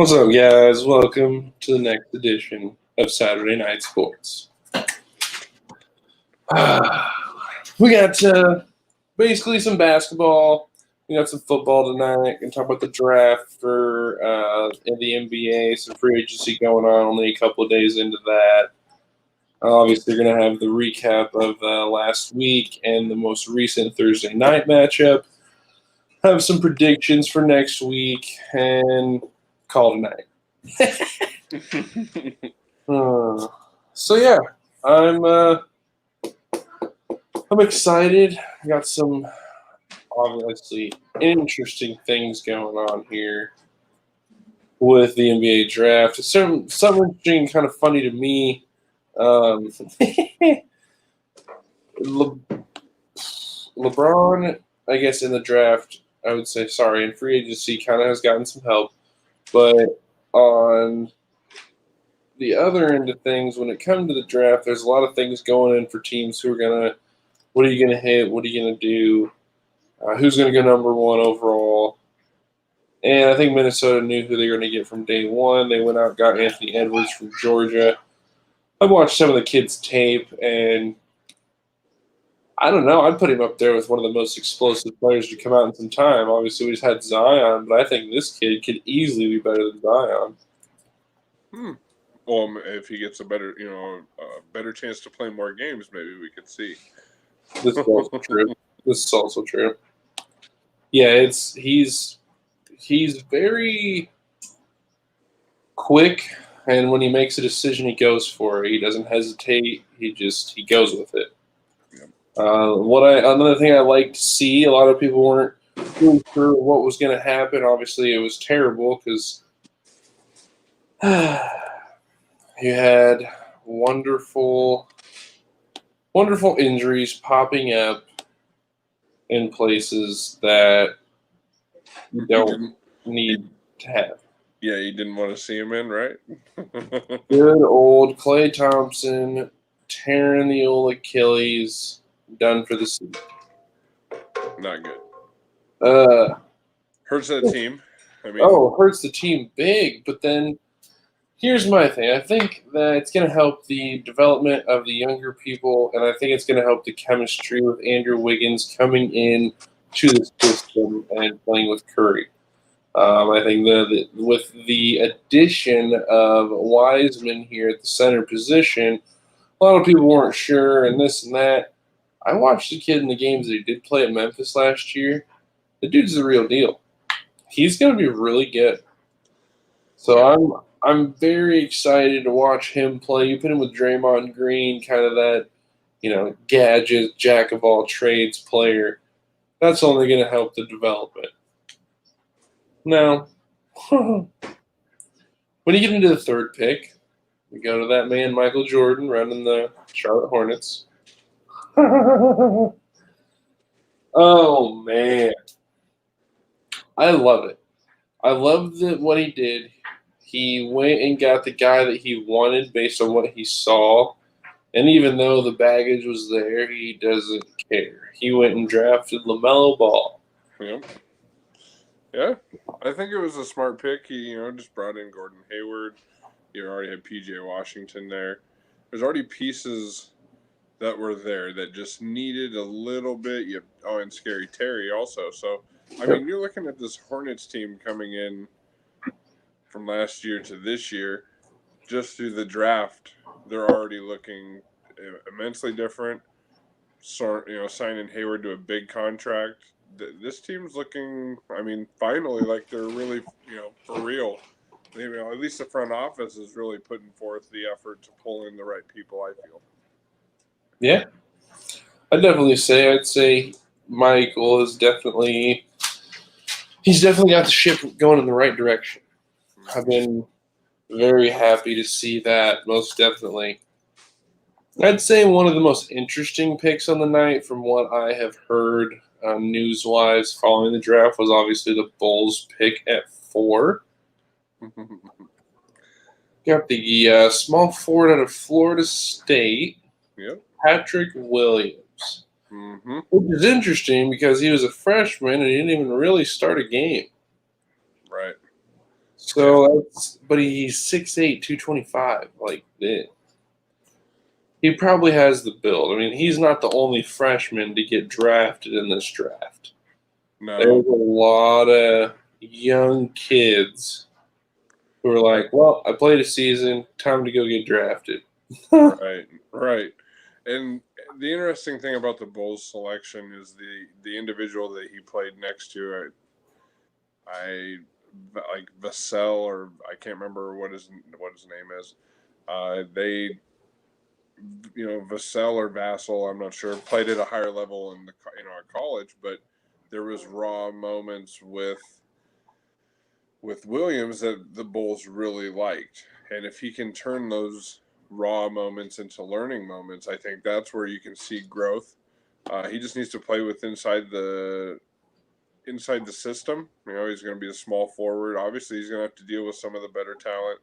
What's up, guys? Welcome to the next edition of Saturday Night Sports. We got basically some basketball. We got some football tonight. We're going to talk about the draft for in the NBA, some free agency going on, only a couple of days into that. Obviously, we're going to have the recap of last week and the most recent Thursday night matchup. Have some predictions for next week and call tonight. So yeah, I'm excited. I got some obviously interesting things going on here with the NBA draft. It's something interesting, kind of funny to me. LeBron, I guess, in the draft, I would say, in free agency, kind of has gotten some help, but on the other end of things, when it comes to the draft, there's a lot of things going in for teams who are going to, what are you going to hit? What are you going to do? Who's going to go number one overall? And I think Minnesota knew who they were going to get from day one. They went out and got Anthony Edwards from Georgia. I watched some of the kids' tape, and I don't know. I'd put him up there with one of the most explosive players to come out in some time. Obviously, we just had Zion, but I think this kid could easily be better than Zion. Well, if he gets a better, better chance to play more games, maybe we could see. This is also true. This is also true. Yeah, he's very quick, and when he makes a decision, he goes for it. He doesn't hesitate. He goes with it. Yeah. Another thing I like to see, a lot of people weren't really sure what was going to happen. Obviously, it was terrible because you had wonderful injuries popping up in places that you don't need to have. Yeah, you didn't want to see him in, right? Good old Klay Thompson tearing the old Achilles, done for the season. Not good. Hurts that team. Hurts the team big, but then here's my thing. I think that it's going to help the development of the younger people, and I think it's going to help the chemistry with Andrew Wiggins coming in to the system and playing with Curry. I think with the addition of Wiseman here at the center position, a lot of people weren't sure and this and that. I watched the kid in the games that he did play at Memphis last year. The dude's the real deal. He's going to be really good. So I'm very excited to watch him play. You put him with Draymond Green, kind of that, gadget, jack of all trades player. That's only going to help the development. Now, when you get into the third pick, we go to that man, Michael Jordan, running the Charlotte Hornets. Oh, man. I love it. I love what he did. He went and got the guy that he wanted based on what he saw. And even though the baggage was there, he doesn't care. He went and drafted LaMelo Ball. Yeah, I think it was a smart pick. He, just brought in Gordon Hayward. You already had P.J. Washington there. There's already pieces that were there that just needed a little bit. And Scary Terry also. So, you're looking at this Hornets team coming in from last year to this year, just through the draft. They're already looking immensely different. So, signing Hayward to a big contract. This team's looking, finally like they're really, for real. At least the front office is really putting forth the effort to pull in the right people, I feel. Yeah. I'd say Michael is he's definitely got the ship going in the right direction. I've been very happy to see that, most definitely. I'd say one of the most interesting picks on the night, from what I have heard news-wise following the draft, was obviously the Bulls pick at 4. Got the small forward out of Florida State, Patrick Williams. Which is interesting because he was a freshman and he didn't even really start a game. Right. So but he's 6'8", 225. Like, he probably has the build. I mean, he's not the only freshman to get drafted in this draft. No. There's a lot of young kids who are like, well, I played a season, time to go get drafted. Right. And the interesting thing about the Bulls selection is the individual that he played next to. I like Vassell, or I can't remember what his name is. They, Vassell or Vassell, I'm not sure, played at a higher level in at college, but there was raw moments with Williams that the Bulls really liked, and if he can turn those raw moments into learning moments, I think that's where you can see growth. He just needs to play with inside the system. He's going to be a small forward. Obviously, he's going to have to deal with some of the better talent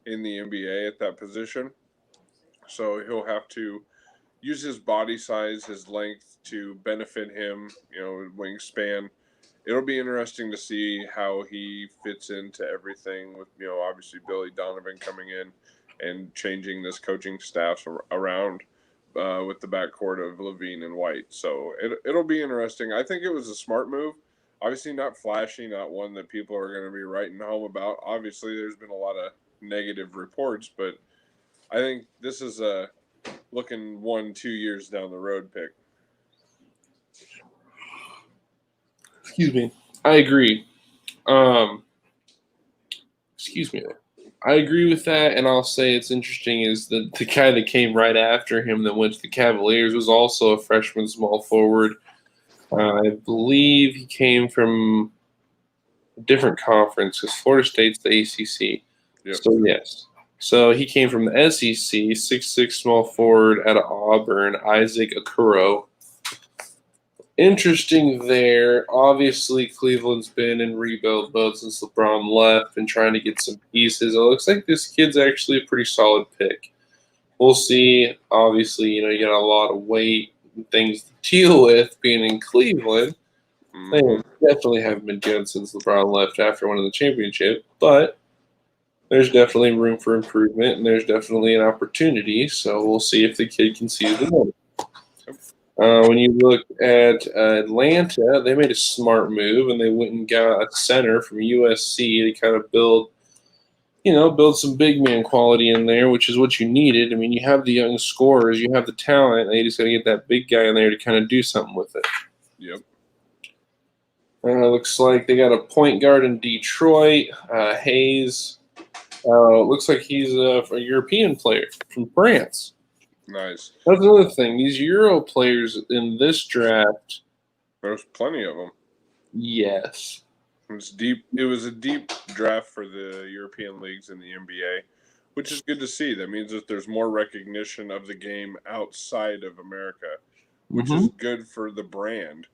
in the NBA at that position. So he'll have to use his body size, his length to benefit him, wingspan. It'll be interesting to see how he fits into everything with, obviously Billy Donovan coming in and changing this coaching staff around with the backcourt of Levine and White. So it'll be interesting. I think it was a smart move. Obviously not flashy, not one that people are going to be writing home about. Obviously there's been a lot of negative reports, but I think this is a looking 1-2 years down the road pick. Excuse me. I agree. Excuse me. I agree with that, and I'll say it's interesting is that the guy that came right after him that went to the Cavaliers was also a freshman small forward. I believe he came from a different conference because Florida State's the ACC. Yep. So, yes. So he came from the SEC, 6'6" small forward out of Auburn, Isaac Okoro. Interesting there. Obviously, Cleveland's been in rebuild mode since LeBron left and trying to get some pieces. It looks like this kid's actually a pretty solid pick. We'll see. Obviously, you got a lot of weight and things to deal with being in Cleveland. They definitely haven't been good since LeBron left after winning the championship, but there's definitely room for improvement, and there's definitely an opportunity. So we'll see if the kid can see the money. When you look at Atlanta, they made a smart move, and they went and got a center from USC to kind of build some big man quality in there, which is what you needed. I mean, you have the young scorers, you have the talent, and you just got to get that big guy in there to kind of do something with it. Yep. Looks like they got a point guard in Detroit, Hayes. Looks like he's a European player from France. Nice. That's another thing. These Euro players in this draft. There's plenty of them. Yes. It was deep. It was a deep draft for the European leagues in the NBA, which is good to see. That means that there's more recognition of the game outside of America, which is good for the brand.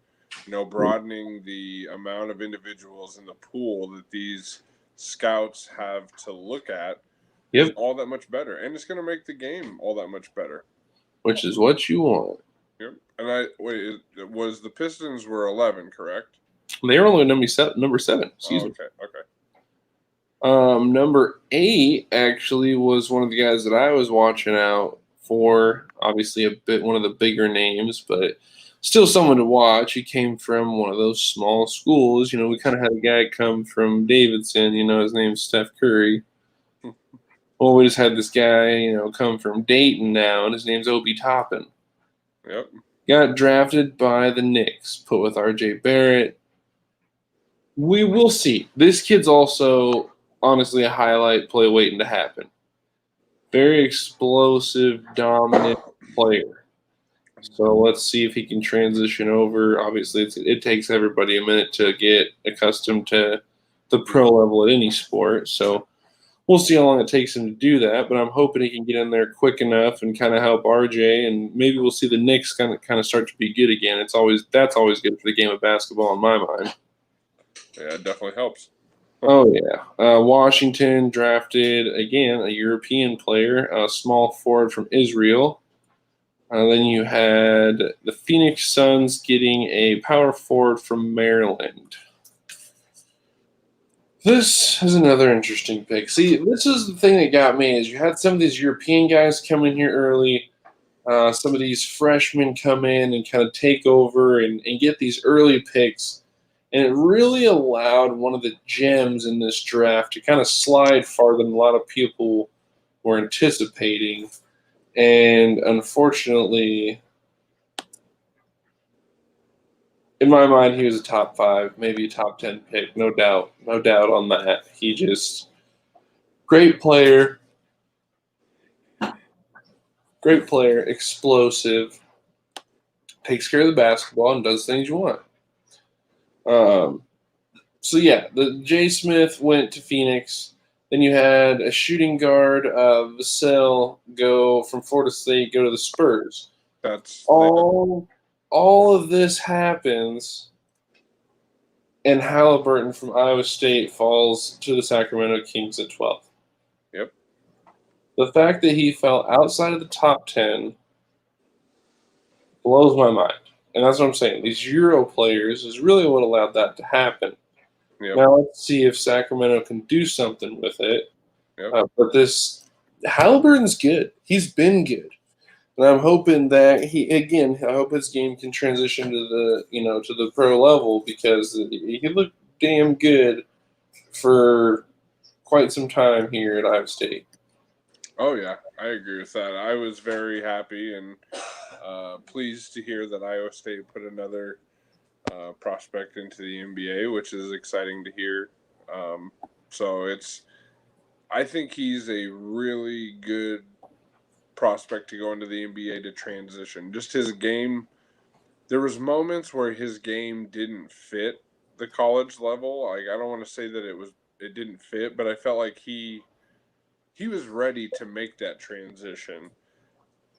Broadening the amount of individuals in the pool that these scouts have to look at is all that much better. And it's going to make the game all that much better. Which is what you want. Yep. And it was the Pistons were 11, correct? They were only number 7. Excuse me. Okay. Number 8 actually was one of the guys that I was watching out for. Obviously, one of the bigger names, but still someone to watch. He came from one of those small schools. We kind of had a guy come from Davidson. His name's Steph Curry. Well, we just had this guy, come from Dayton now, and his name's Obi Toppin. Yep. Got drafted by the Knicks, put with R.J. Barrett. We will see. This kid's also, honestly, a highlight play waiting to happen. Very explosive, dominant player. So let's see if he can transition over. Obviously, it takes everybody a minute to get accustomed to the pro level at any sport. So we'll see how long it takes him to do that. But I'm hoping he can get in there quick enough and kind of help RJ. And maybe we'll see the Knicks kind of start to be good again. That's always good for the game of basketball in my mind. Yeah, it definitely helps. Oh, yeah. Washington drafted, again, a European player, a small forward from Israel. Then you had the Phoenix Suns getting a power forward from Maryland. This is another interesting pick. See, this is the thing that got me is you had some of these European guys come in here early. Some of these freshmen come in and kind of take over and get these early picks. And it really allowed one of the gems in this draft to kind of slide farther than a lot of people were anticipating. And unfortunately, in my mind, he was a top 5, maybe a top 10 pick. No doubt. No doubt on that. He just, great player. Great player, explosive, takes care of the basketball, and does things you want. So yeah, the Jay Smith went to Phoenix. Then you had a shooting guard, Vassell, go from Florida State, go to the Spurs. That's all of this happens, and Halliburton from Iowa State falls to the Sacramento Kings at 12th. Yep. The fact that he fell outside of the top 10 blows my mind. And that's what I'm saying. These Euro players is really what allowed that to happen. Yep. Now let's see if Sacramento can do something with it. Yep. But this Halliburton's good. He's been good, and I'm hoping that I hope his game can transition to the pro level because he looked damn good for quite some time here at Iowa State. Oh yeah, I agree with that. I was very happy and pleased to hear that Iowa State put another prospect into the NBA, which is exciting to hear. I think he's a really good prospect to go into the NBA to transition. Just his game, there was moments where his game didn't fit the college level. Like I don't want to say that it didn't fit, but I felt like he was ready to make that transition.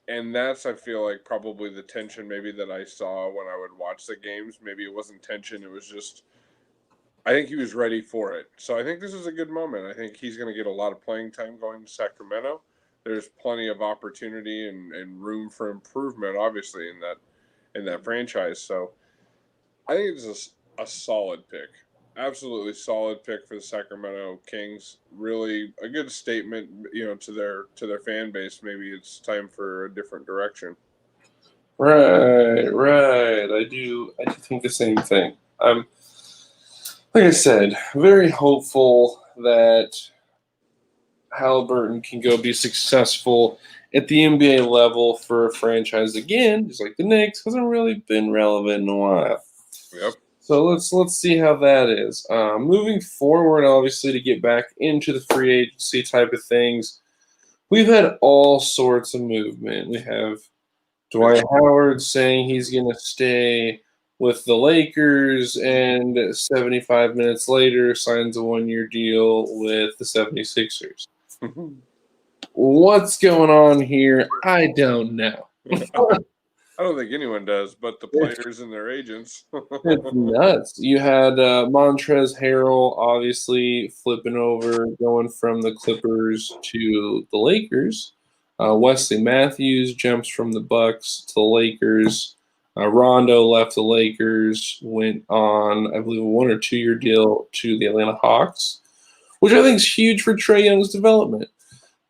And that's, I feel like, probably the tension maybe that I saw when I would watch the games. Maybe it wasn't tension. It was just, I think he was ready for it. So I think this is a good moment. I think he's going to get a lot of playing time going to Sacramento. There's plenty of opportunity and room for improvement, obviously, in that franchise. So I think it's a solid pick. Absolutely solid pick for the Sacramento Kings. Really a good statement, to their fan base. Maybe it's time for a different direction. Right. I do think the same thing. I'm, like I said, very hopeful that Halliburton can go be successful at the NBA level for a franchise again, just like the Knicks, hasn't really been relevant in a while. Yep. So let's see how that is. Moving forward, obviously, to get back into the free agency type of things, we've had all sorts of movement. We have Dwight Howard saying he's going to stay with the Lakers, and 75 minutes later signs a one-year deal with the 76ers. What's going on here? I don't know. I don't think anyone does, but the players and their agents. It's nuts. You had Montrezl Harrell obviously flipping over, going from the Clippers to the Lakers. Wesley Matthews jumps from the Bucks to the Lakers. Rondo left the Lakers, went on, I believe, a 1 or 2 year deal to the Atlanta Hawks, which I think is huge for Trae Young's development.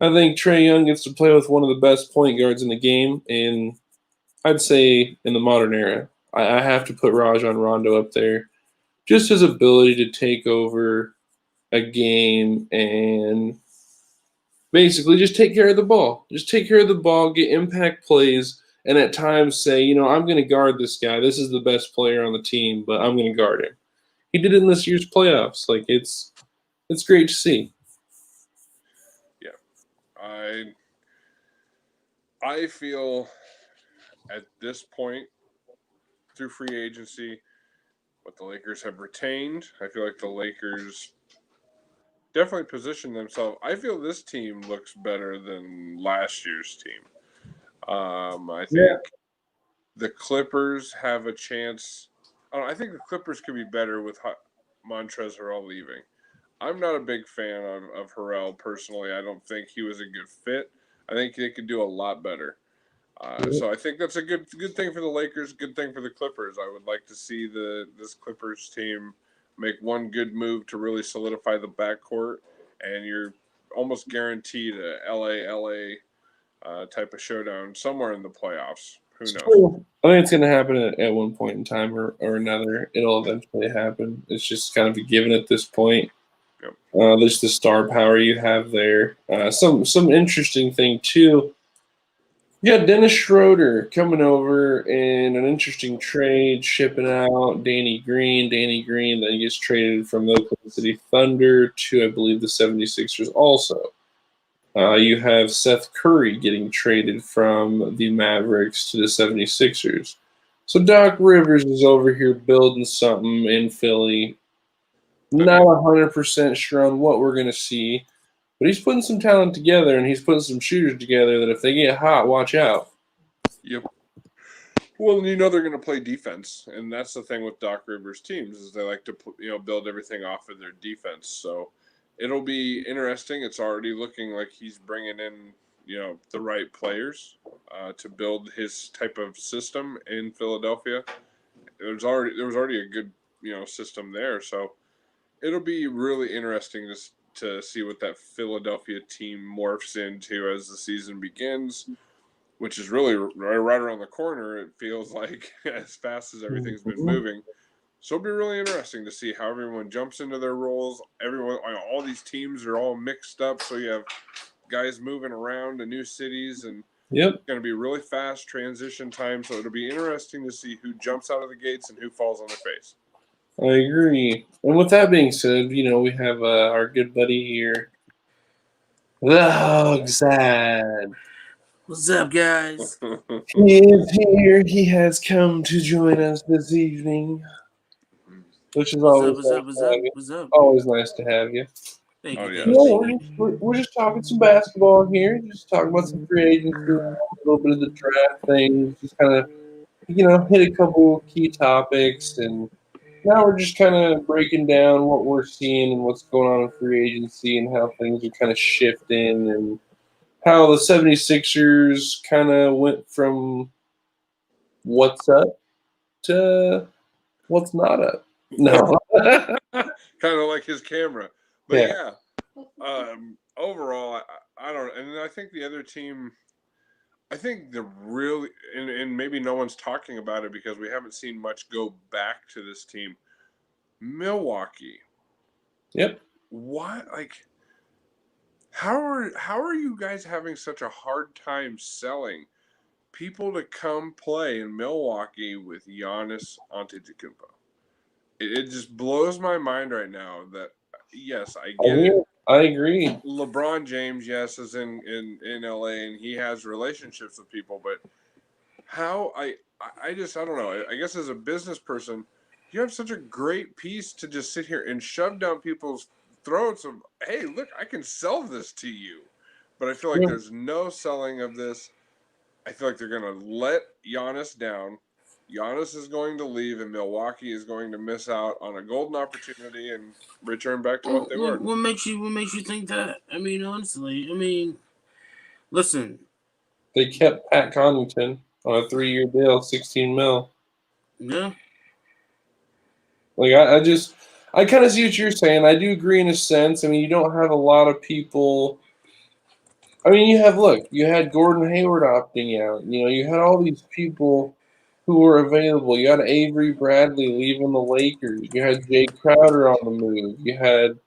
I think Trae Young gets to play with one of the best point guards in the game, and I'd say in the modern era. I have to put Rajon Rondo up there. Just his ability to take over a game and basically just take care of the ball. Just take care of the ball, get impact plays, and at times say, I'm going to guard this guy. This is the best player on the team, but I'm going to guard him. He did it in this year's playoffs. Like it's great to see. Yeah. I feel at this point through free agency, what the Lakers have retained, I feel like the Lakers definitely position themselves. I feel this team looks better than last year's team. I think the Clippers have a chance. I think the Clippers could be better with Montrezl Harrell leaving. I'm not a big fan of Harrell personally. I don't think he was a good fit. I think they could do a lot better. So I think that's a good thing for the Lakers, good thing for the Clippers. I would like to see this Clippers team make one good move to really solidify the backcourt, and you're almost guaranteed a LA type of showdown somewhere in the playoffs. Who knows? So, I think it's going to happen at one point in time or another. It'll eventually happen. It's just kind of a given at this point. Yep. There's the star power you have there. Some interesting thing too. You got Dennis Schroeder coming over in an interesting trade, shipping out Danny Green. Danny Green then gets traded from the Oklahoma City Thunder to, I believe, the 76ers also. You have Seth Curry getting traded from the Mavericks to the 76ers. So Doc Rivers is over here building something in Philly. Not 100% sure on what we're going to see, but he's putting some talent together, and he's putting some shooters together that if they get hot, watch out. Yep. Well, they're going to play defense, and that's the thing with Doc Rivers' teams is they like to build everything off of their defense. So it'll be interesting. It's already looking like he's bringing in the right players to build his type of system in Philadelphia. There was already a good system there, so it'll be really interesting to see what that Philadelphia team morphs into as the season begins, which is really right around the corner. It feels like as fast as everything's been moving. So it'll be really interesting to see how everyone jumps into their roles. All these teams are all mixed up, so you have guys moving around to new cities, and it's going to be really fast transition time. So it'll be interesting to see who jumps out of the gates and who falls on their face. I agree. And with that being said, we have our good buddy here, the Hogzad. What's up, guys? He is here. He has come to join us this evening, which is always What's up? Always nice to have you. Thank you. Yeah. We're just talking some basketball here. Just talking about some free agency, a little bit of the draft things. Just kind of, hit a couple key topics, and now we're just kind of breaking down what we're seeing and what's going on in free agency and how things are kind of shifting and how the 76ers kind of went from what's up to what's not up. No. Kind of like his camera. But overall, I don't, and I think the other team, I think the really, and maybe no one's talking about it because we haven't seen much go back to this team. Milwaukee. Yep. What, how are you guys having such a hard time selling people to come play in Milwaukee with Giannis Antetokounmpo? It just blows my mind right now that, yes, I get it. I agree. LeBron James, yes, is in LA and he has relationships with people, but how I don't know. I guess as a business person, you have such a great piece to just sit here and shove down people's throats of, hey, look, I can sell this to you. But I feel like there's no selling of this. I feel like they're going to let Giannis down. Giannis is going to leave, and Milwaukee is going to miss out on a golden opportunity and return back to what they were. What makes you think that? I mean, honestly, listen. They kept Pat Connaughton on a 3-year deal, $16 million. Yeah. I kind of see what you're saying. I do agree in a sense. I mean, you don't have a lot of people. I mean, you had Gordon Hayward opting out. You had all these people who were available. You had Avery Bradley leaving the Lakers. You had Jay Crowder on the move. You had,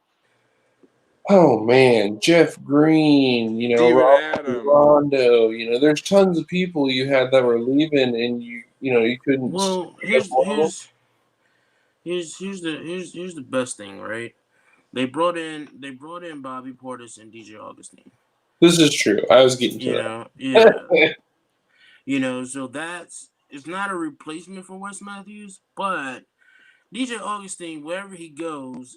Jeff Green, Rondo. There's tons of people you had that were leaving, and you couldn't. Well, here's the best thing, right? They brought in Bobby Portis and DJ Augustine. This is true. I was getting to that. Yeah. So it's not a replacement for Wes Matthews, but DJ Augustine, wherever he goes,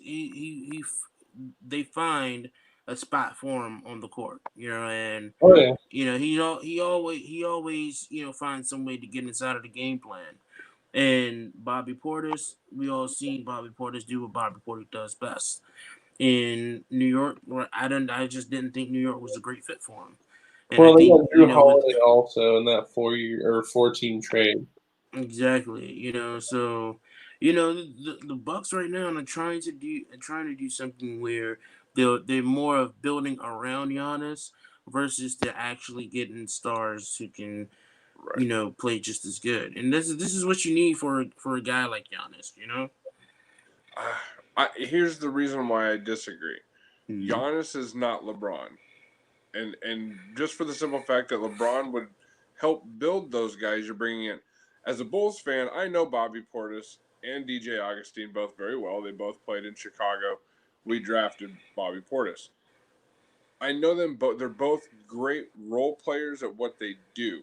they find a spot for him on the court. And he always finds some way to get inside of the game plan. And Bobby Portis, we all seen Bobby Portis do what Bobby Portis does best. In New York, I just didn't think New York was a great fit for him. And they got Drew Holiday also in that 4-team trade. Exactly. So The Bucks right now are trying to do something where they're more of building around Giannis versus they're actually getting stars who can Right. play just as good. And this is what you need for a guy like Giannis. Here's the reason why I disagree. Mhm. Giannis is not LeBron, and just for the simple fact that LeBron would help build those guys you're bringing in. As a Bulls fan, I know Bobby Portis and DJ Augustine both very well. They both played in Chicago. We drafted Bobby Portis. I know them both. They're both great role players at what they do.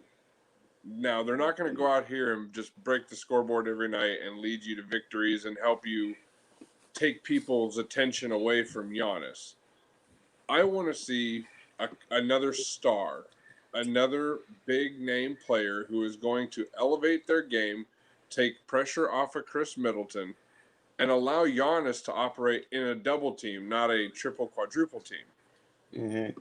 Now, they're not going to go out here and just break the scoreboard every night and lead you to victories and help you take people's attention away from Giannis. I want to see another star, another big name player who is going to elevate their game, take pressure off of Chris Middleton, and allow Giannis to operate in a double team, not a triple quadruple team. Mhm.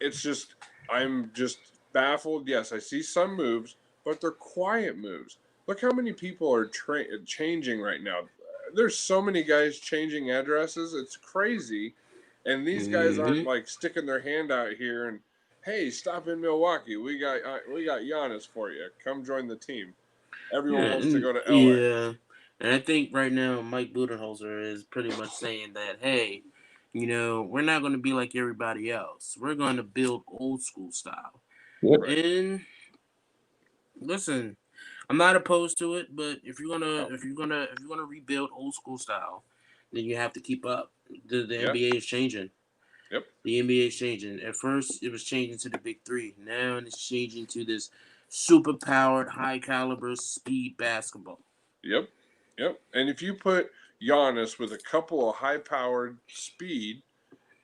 It's just, I'm just baffled. Yes, I see some moves, but they're quiet moves. Look how many people are changing right now. There's so many guys changing addresses. It's crazy. And these guys aren't Mhm. like sticking their hand out here and, hey, stop in Milwaukee. We got Giannis for you. Come join the team. Everyone Yeah, wants to go to LA. yeah. And I think right now Mike Budenholzer is pretty much saying that, hey, we're not going to be like everybody else. We're going to build old school style. Yep. Right. And listen, I'm not opposed to it, but if you're No. gonna rebuild old school style, then you have to keep up. The Yeah. NBA is changing. Yep. The NBA is changing. At first, it was changing to the big three. Now it's changing to this super powered, high caliber speed basketball. Yep. Yep. And if you put Giannis with a couple of high powered speed,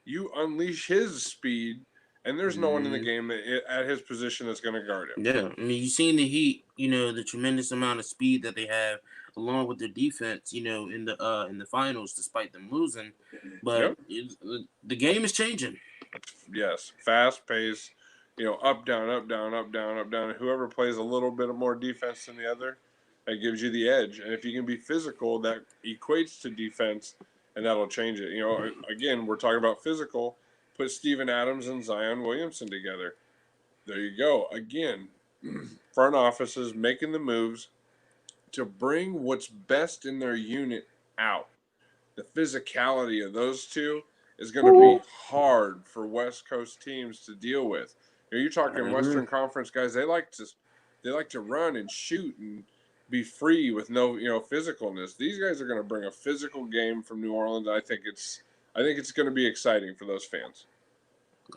you unleash his speed, and there's no one in the Mm, game at his position that's going to guard him. yeah, I mean, you've seen the Heat. The tremendous amount of speed that they have, along with their defense. In the finals, despite them losing, but Yep. the game is changing. Yes. Fast pace, up, down, up, down, up, down, up, down. And whoever plays a little bit more defense than the other, that gives you the edge. And if you can be physical, that equates to defense, and that'll change it. Again, we're talking about physical. Put Steven Adams and Zion Williamson together. There you go. Again, front offices making the moves to bring what's best in their unit out. The physicality of those two is going to be hard for West Coast teams to deal with. You're I talking agree. Western Conference guys. They like to run and shoot and be free with no physicalness. These guys are going to bring a physical game from New Orleans. I think it's going to be exciting for those fans.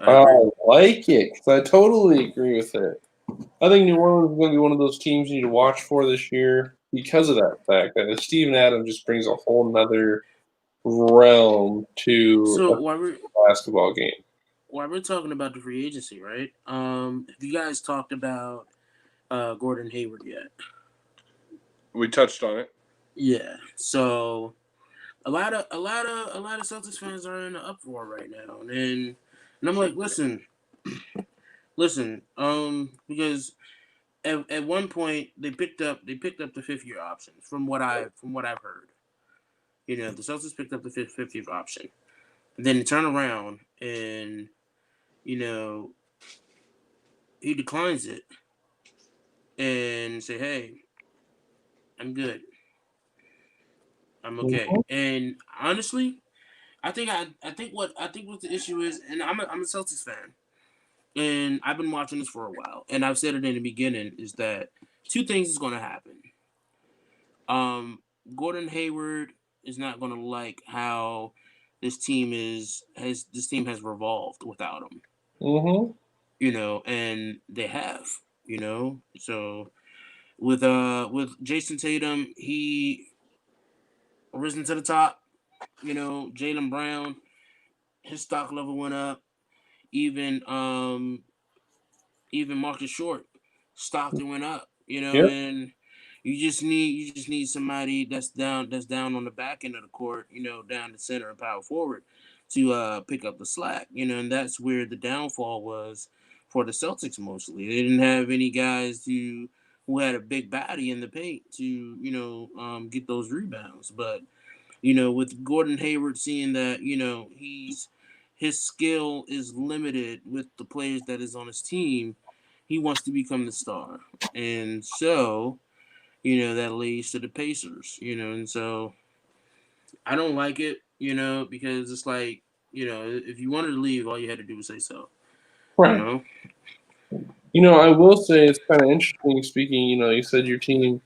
I I agree. like it because I totally agree with it. I think New Orleans is going to be one of those teams you need to watch for this year because of that fact that Steven Adams just brings a whole nother realm to So a basketball game. while we're talking about the free agency, right? Have you guys talked about Gordon Hayward yet? We touched on it. Yeah. So a lot of Celtics fans are in an uproar right now, and I'm like, listen, because at one point they picked up the 5th year option from what I've heard. The Celtics picked up the 5th year option. Then they turn around and you know he declines it and say, "Hey, I'm good. I'm okay." Mhm. And honestly, I think what the issue is, and I'm a Celtics fan, and I've been watching this for a while, and I've said it in the beginning, is that two things is going to happen. Um, Gordon Hayward is not going to like how this team has revolved without him. Mhm. And they have. So with Jason Tatum, he risen to the top. Jalen Brown, his stock level went up. Even Marcus Short, Stockton went up. Yep. And you just need somebody that's down on the back end of the court. Down the center and power forward to pick up the slack. And that's where the downfall was for the Celtics mostly. They didn't have any guys who had a big body in the paint to get those rebounds. But with Gordon Hayward seeing that his skill is limited with the players that is on his team, he wants to become the star, and so that leads to the Pacers. And so I don't like it, because it's like, if you wanted to leave, all you had to do was say so. Right. I will say it's kind of interesting. Speaking, you said your team,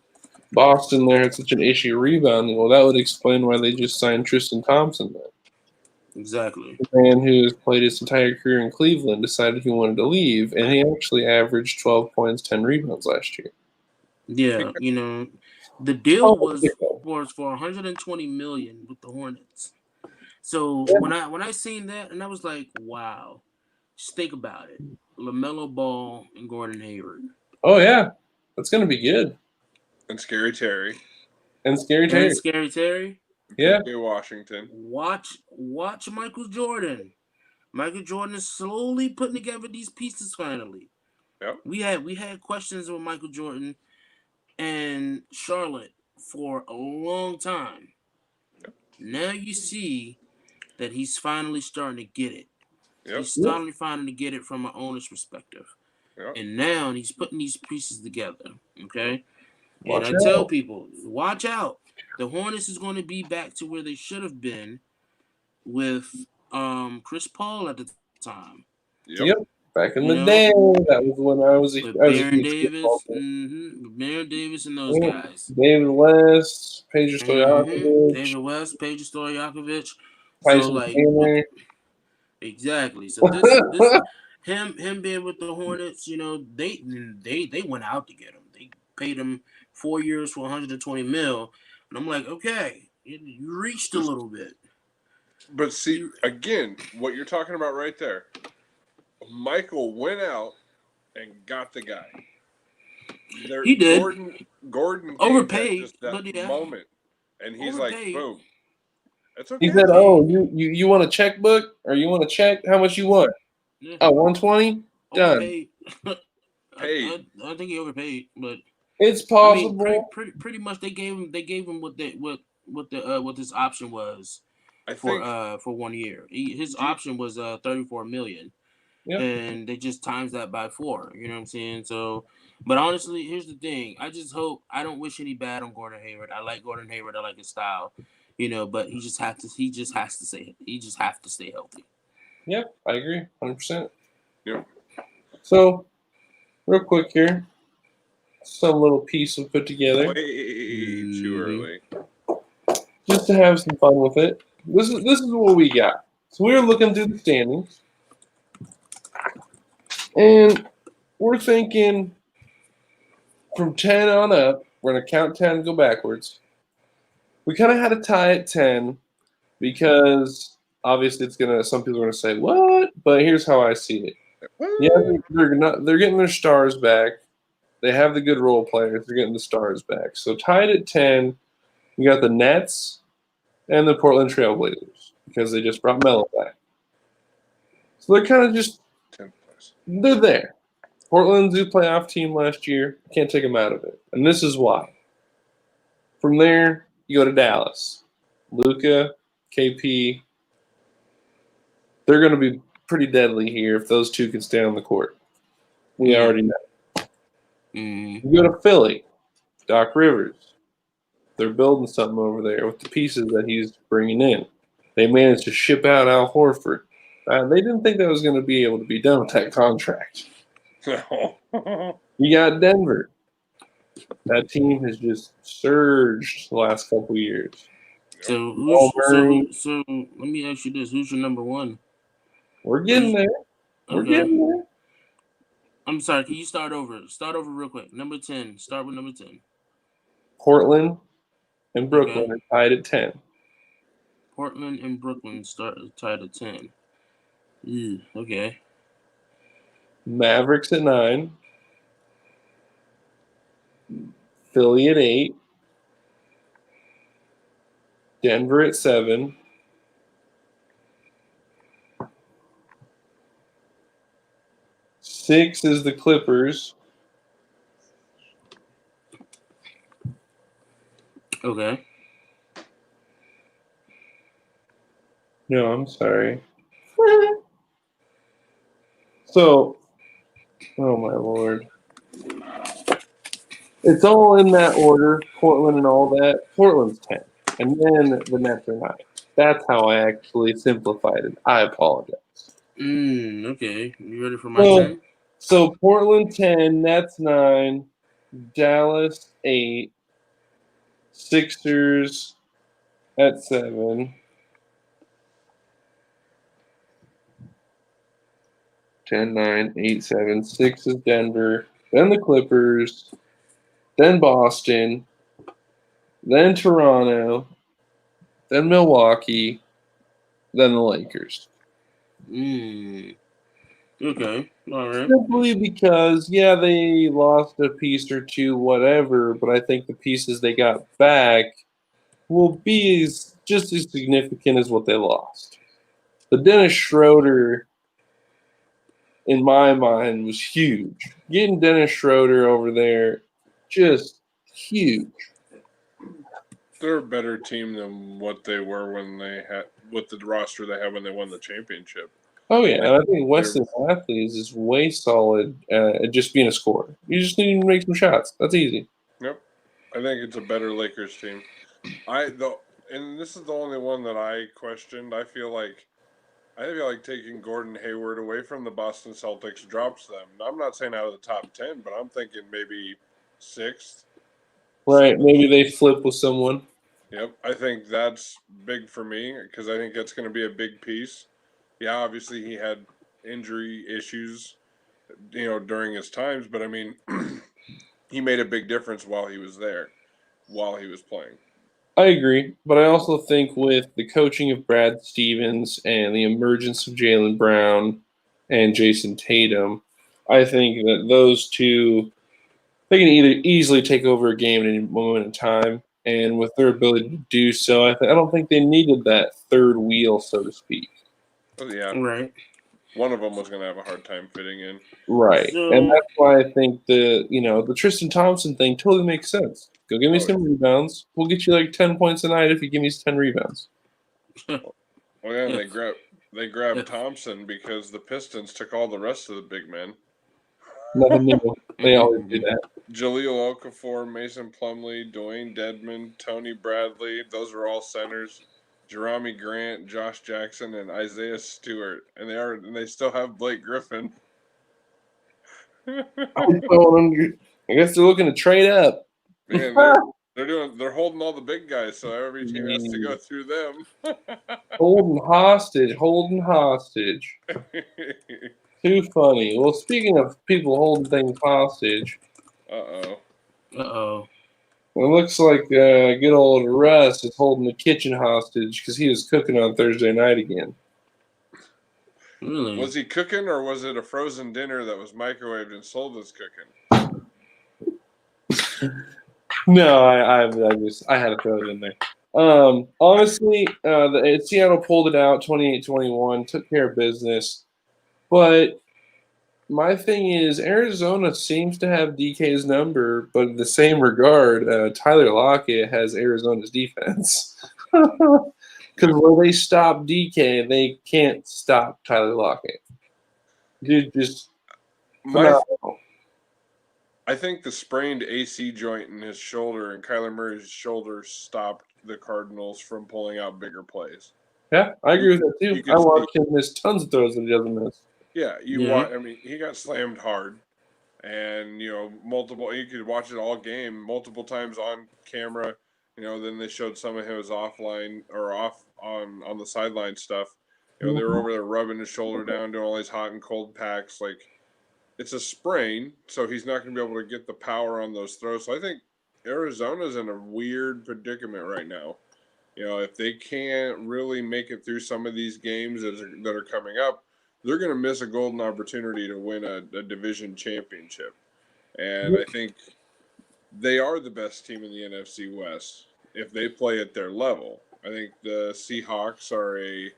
Boston, there had such an issue rebounding. Well, that would explain why they just signed Tristan Thompson. Then Exactly. the man who has played his entire career in Cleveland decided he wanted to leave, and he actually averaged 12 points, 10 rebounds last year. Yeah, the deal was for 120 million with the Hornets. So when I seen that, and I was like, wow, just think about it: LaMelo Ball and Gordon Hayward. Oh yeah, that's gonna be good. And Scary Terry. And Scary Terry. Yeah. PJ Washington. Watch Michael Jordan. Michael Jordan is slowly putting together these pieces finally. Yep. We had questions with Michael Jordan and Charlotte for a long time. Yep. Now you see that he's finally starting to get it. Yep. He's starting to get it from an owner's perspective. Yep. And now he's putting these pieces together. Okay? Watch and I out. tell people, watch out. The Hornets is going to be back to where they should have been with Chris Paul at the time. Yep. Back in the day, that was when I was a Baron Davis, Baron Davis, and those guys. David West, Pedro Stojakovic. David West, Pedro Stojakovic. Tyson exactly. So this him being with the Hornets, they went out to get him. They paid him 4 years for 120 mil, and I'm like, okay, you reached a little bit. But see, again, what you're talking about right there. Michael went out and got the guy. He did. Gordon overpaid, just that moment, and he's overpaid. Like, "Boom, that's okay." He said, "Oh, you want a checkbook or you want a check? How much you want? Yeah. Oh, 120. Done." Paid. I think he overpaid, but it's possible. I mean, pretty much they gave him what his option was for 1 year. His option was 34 million. Yep. And they just times that by 4. You know what I'm saying? So, but honestly, here's the thing. I just hope, I don't wish any bad on Gordon Hayward. I like Gordon Hayward. I like his style. But he just has to stay healthy. Yep, I agree, 100%. Yep. So, real quick here, some little piece we put together. Way too early. Just to have some fun with it. This is what we got. So we were looking through the standings. And we're thinking from 10 on up, we're going to count 10 and go backwards. We kind of had a tie at 10 because obviously some people are going to say, what? But here's how I see it. Yeah, they're getting their stars back. They have the good role players. They're getting the stars back. So tied at 10, we got the Nets and the Portland Trailblazers because they just brought Melo back. So they're kind of just they're there. Portland's a playoff team last year. Can't take them out of it. And this is why. From there, you go to Dallas. Luka, KP. They're going to be pretty deadly here if those two can stay on the court. We already know. You go to Philly. Doc Rivers. They're building something over there with the pieces that he's bringing in. They managed to ship out Al Horford. They didn't think that was going to be able to be done with that contract. You got Denver. That team has just surged the last couple of years. So let me ask you this: who's your number one? We're getting there. We're getting there. I'm sorry. Can you start over? Start over real quick. Number 10. Start with number 10. Portland and Brooklyn are tied at 10. Portland and Brooklyn tied at 10. Okay. Mavericks at 9. Philly at 8. Denver at 7. Six is the Clippers. Okay. No, I'm sorry. So, oh my lord. It's all in that order, Portland and all that. Portland's 10. And then the Nets are 9. That's how I actually simplified it. I apologize. Okay. You ready for my So, 10? so Portland 10, Nets 9, Dallas 8, Sixers at 7. 10, 9, 8, 7. 6 is Denver. Then the Clippers. Then Boston. Then Toronto. Then Milwaukee. Then the Lakers. Okay. All right. Simply because, yeah, they lost a piece or two, whatever, but I think the pieces they got back will be just as significant as what they lost. The Dennis Schroeder, in my mind, was huge. Getting Dennis Schroeder over there, just huge. They're a better team than what they were when they had with the roster they had when they won the championship. Oh, yeah, and I think Weston Matthews is way solid at just being a scorer. You just need to make some shots. That's easy. Yep. I think it's a better Lakers team. And this is the only one that I questioned. I feel like taking Gordon Hayward away from the Boston Celtics drops them. I'm not saying out of the top 10, but I'm thinking maybe 6th. Right, maybe they flip with someone. Yep, I think that's big for me because I think that's going to be a big piece. Yeah, obviously he had injury issues, during his times, but I mean, he made a big difference while he was there, while he was playing. I agree, but I also think with the coaching of Brad Stevens and the emergence of Jaylen Brown and Jason Tatum, I think that those two they can either easily take over a game at any moment in time, and with their ability to do so, I don't think they needed that third wheel, so to speak. But yeah, Right. one of them was going to have a hard time fitting in. Right, So, and that's why I think the Tristan Thompson thing totally makes sense. Go give me some rebounds. We'll get you like 10 points a night if you give me 10 rebounds. Well, yeah, and Yeah. they grabbed Yeah. Thompson because the Pistons took all the rest of the big men. Nothing new. They always do that. Jaleel Okafor, Mason Plumlee, Dwayne Dedmon, Tony Bradley, those are all centers. Jerami Grant, Josh Jackson, and Isaiah Stewart, and they still have Blake Griffin. I guess they're looking to trade up. Man, they're holding all the big guys, so every team has to go through them. Holding hostage. Too funny. Well, speaking of people holding things hostage, Uh-oh. it looks like good old Russ is holding the kitchen hostage because he was cooking on Thursday night again. Really? Was he cooking, or was it a frozen dinner that was microwaved and sold as cooking? No, I had to throw it in there. Honestly, Seattle pulled it out 28-21, took care of business. But my thing is, Arizona seems to have DK's number, but in the same regard, Tyler Lockett has Arizona's defense. Because where they stop DK, they can't stop Tyler Lockett. Dude, just phenomenal. I think the sprained AC joint in his shoulder and Kyler Murray's shoulder stopped the Cardinals from pulling out bigger plays. Yeah, I agree with that too. I watched him miss tons of throws that he doesn't miss. Yeah, I mean, he got slammed hard, and multiple. You could watch it all game, multiple times on camera. Then they showed some of his offline or off on the sideline stuff. They were over there rubbing his shoulder down, doing all these hot and cold packs. Like, it's a sprain, so he's not going to be able to get the power on those throws. So I think Arizona's in a weird predicament right now. If they can't really make it through some of these games that are coming up, they're going to miss a golden opportunity to win a division championship. And I think they are the best team in the NFC West if they play at their level. I think the Seahawks are a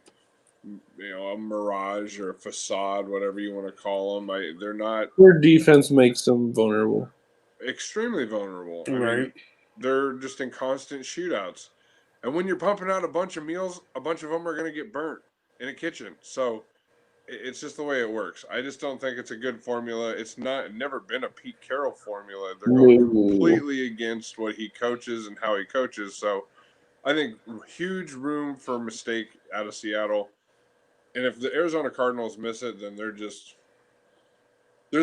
mirage or a facade, whatever you want to call them. They're not. Their defense makes them vulnerable. Extremely vulnerable. Right. they're just in constant shootouts. And when you're pumping out a bunch of meals, a bunch of them are going to get burnt in a kitchen. So it's just the way it works. I just don't think it's a good formula. It's never been a Pete Carroll formula. They're going No. completely against what he coaches and how he coaches. So I think huge room for mistake out of Seattle. And if the Arizona Cardinals miss it, then they're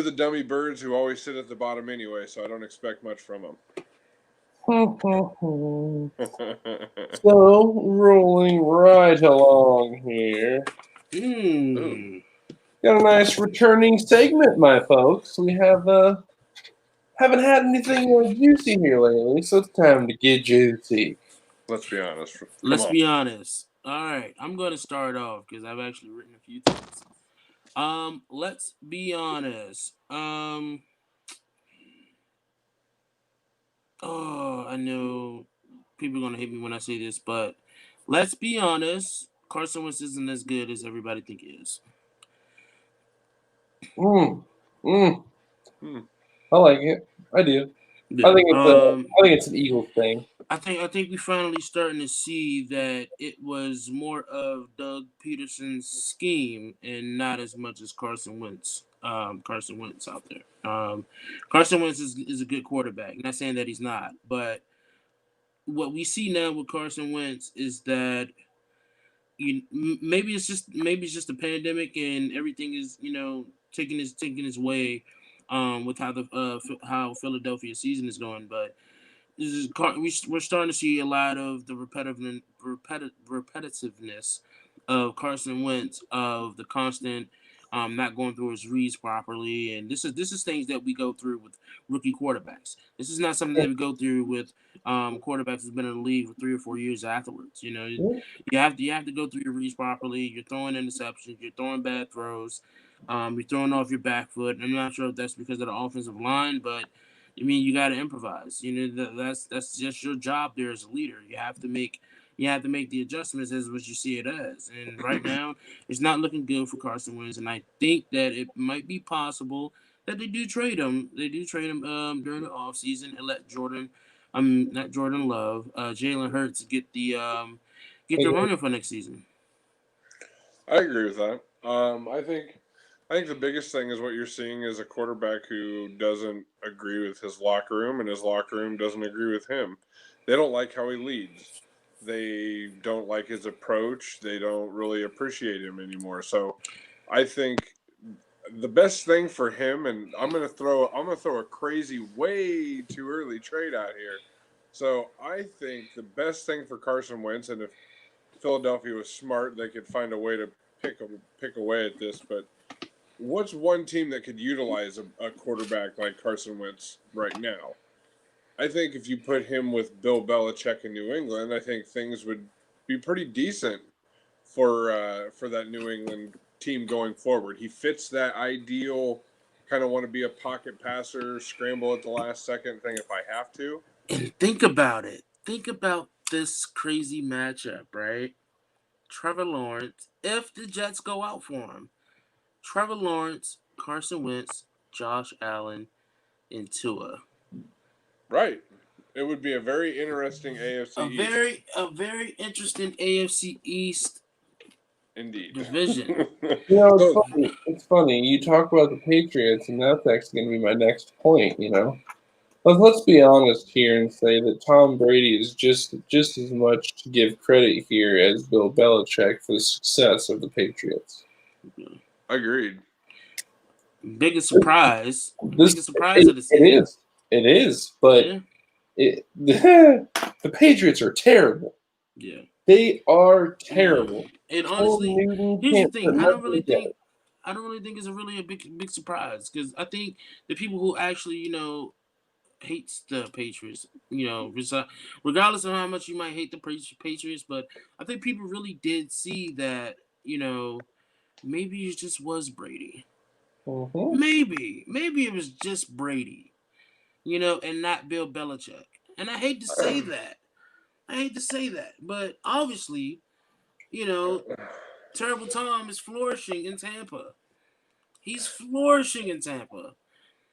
the dummy birds who always sit at the bottom anyway. So I don't expect much from them. So, rolling right along here. Got a nice returning segment, my folks. We haven't had anything juicy here lately, so it's time to get juicy. Let's be honest. Let's be honest. All right, I'm going to start off because I've actually written a few things. Let's be honest. I know people are going to hate me when I say this, but let's be honest. Carson Wentz isn't as good as everybody think he is. I like it. I do. Yeah. I think it's an Eagles thing. I think we finally starting to see that it was more of Doug Peterson's scheme and not as much as Carson Wentz. Carson Wentz out there. Carson Wentz is a good quarterback. Not saying that he's not, but what we see now with Carson Wentz is that maybe it's just a pandemic and everything is taking his way with how Philadelphia season is going, but we're starting to see a lot of the repetitiveness of Carson Wentz, of the constant not going through his reads properly, and this is things that we go through with rookie quarterbacks. This is not something that we go through with quarterbacks who've been in the league for 3 or 4 years afterwards. You have to go through your reads properly. You're throwing interceptions. You're throwing bad throws. You're throwing off your back foot. I'm not sure if that's because of the offensive line, but I mean, you got to improvise. That's just your job there as a leader. You have to make the adjustments as what you see it as. And right now, it's not looking good for Carson Wentz. And I think that it might be possible that they do trade him. They do trade him during the offseason and let not Jordan Love, Jalen Hurts get the running for next season. I agree with that. I think the biggest thing is what you're seeing is a quarterback who doesn't agree with his locker room, and his locker room doesn't agree with him. They don't like how he leads. They don't like his approach. They don't really appreciate him anymore. So, I think the best thing for him, and I'm gonna throw a crazy, way too early trade out here. So, I think the best thing for Carson Wentz, and if Philadelphia was smart, they could find a way to pick away at this, but what's one team that could utilize a quarterback like Carson Wentz right now? I think if you put him with Bill Belichick in New England, I think things would be pretty decent for that New England team going forward. He fits that ideal kind of want to be a pocket passer, scramble at the last second thing if I have to. And think about it. Think about this crazy matchup, right? Trevor Lawrence, if the Jets go out for him. Trevor Lawrence, Carson Wentz, Josh Allen, and Tua. Right. It would be a very interesting AFC East. A very interesting AFC East Indeed. division. It's funny. You talk about the Patriots, and that's actually going to be my next point. Let's be honest here and say that Tom Brady is just as much to give credit here as Bill Belichick for the success of the Patriots. Agreed. Biggest surprise of the season. It is, but the Patriots are terrible. Yeah, they are terrible. And honestly, here's the thing: I don't really think it's a big surprise, because I think the people who actually hates the Patriots, regardless of how much you might hate the Patriots, but I think people really did see that maybe it just was Brady. Mm-hmm. Maybe it was just Brady, and not Bill Belichick. And I hate to say that. But obviously, Terrible Tom is flourishing in Tampa. He's flourishing in Tampa.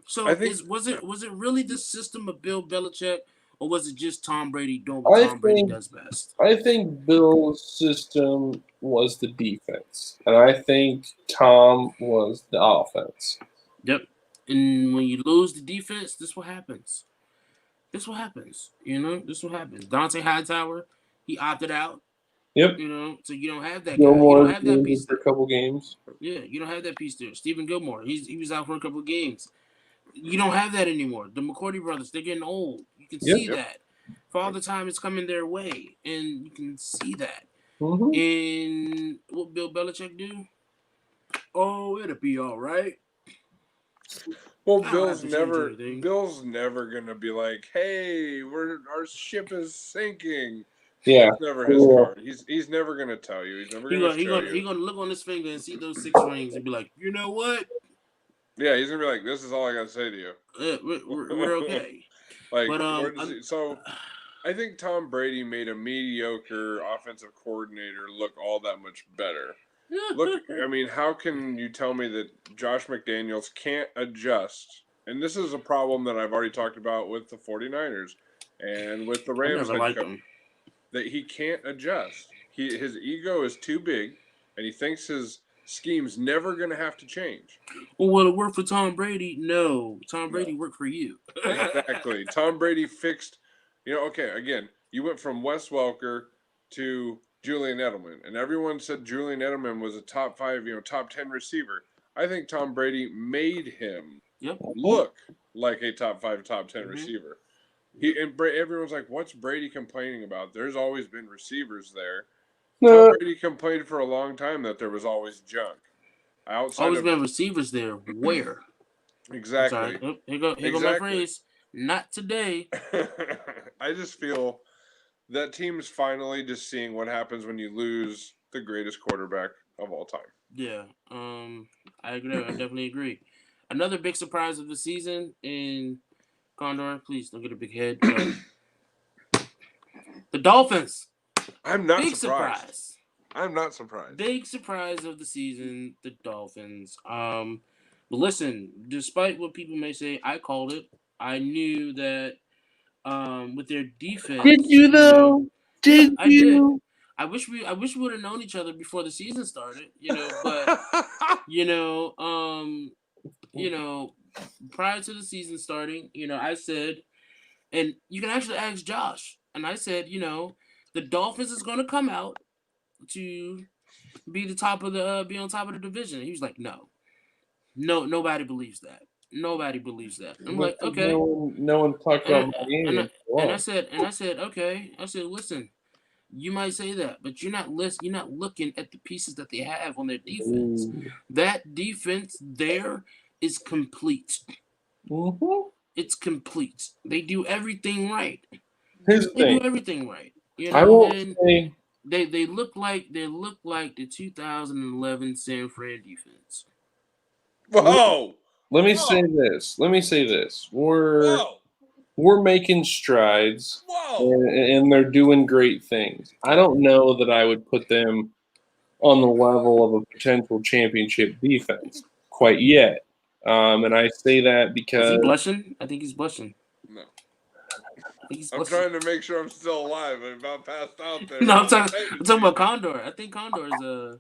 So was it really the system of Bill Belichick, or was it just Tom Brady doing what Tom Brady does best? I think Bill's system was the defense, and I think Tom was the offense. Yep. And when you lose the defense, this what happens. This what happens. This what happens. Dante Hightower, he opted out. Yep. So you don't have that guy. Gilmore You don't have that piece for a couple games. Yeah, you don't have that piece there. Stephen Gilmore, he was out for a couple of games. You don't have that anymore. The McCourty brothers, they're getting old. You can see that. Father time is coming their way, and you can see that. Mm-hmm. And what Bill Belichick do? Oh, it'll be all right. Well, Bill's never gonna be like, "Hey, our ship is sinking." Yeah, that's never his card. He's never gonna tell you. He's never gonna show you. He's gonna look on his finger and see those 6 rings and be like, "You know what?" Yeah, he's gonna be like, "This is all I gotta say to you." We're okay. So I think Tom Brady made a mediocre offensive coordinator look all that much better. Look, I mean, how can you tell me that Josh McDaniels can't adjust? And this is a problem that I've already talked about with the 49ers and with the Rams head coach, that he can't adjust. His ego is too big, and he thinks his scheme's never going to have to change. Well, will it work for Tom Brady? No. Tom Brady worked for you. Exactly. Tom Brady fixed, okay, again, you went from Wes Welker to Julian Edelman, and everyone said Julian Edelman was a top 5, top 10 receiver. I think Tom Brady made him look like a top 5, top 10 receiver. Everyone's like, "What's Brady complaining about?" There's always been receivers there. Tom Brady complained for a long time that there was always junk. Been receivers there. Where? Exactly. Oh, here go my phrase. Not today. I just feel that team's finally just seeing what happens when you lose the greatest quarterback of all time. Yeah, I agree. I definitely agree. Another big surprise of the season in Condor. Please don't get a big head. The Dolphins. I'm not big surprised. I'm not surprised. Big surprise of the season. The Dolphins. But listen, despite what people may say, I called it. I knew that. With their defense. Did you though? I did. I wish we would have known each other before the season started, but prior to the season starting, I said, and you can actually ask Josh, and I said, the Dolphins is going to come out to be on top of the division. He was like, no, nobody believes that. Nobody believes that. I'm like, okay. No one talked about my game. And I said, okay. I said, listen, you might say that, but you're not looking at the pieces that they have on their defense. Ooh. That defense there is complete. Mm-hmm. It's complete. They do everything right. Here's the thing. Do everything right. I won't say they look like the 2011 San Fran defense. Whoa. Let me say this. We're making strides, and they're doing great things. I don't know that I would put them on the level of a potential championship defense quite yet. And I say that because... Is he blushing? I think he's blushing. No. I'm trying to make sure I'm still alive. I'm about passed out there. No, I'm talking about Condor. I think Condor is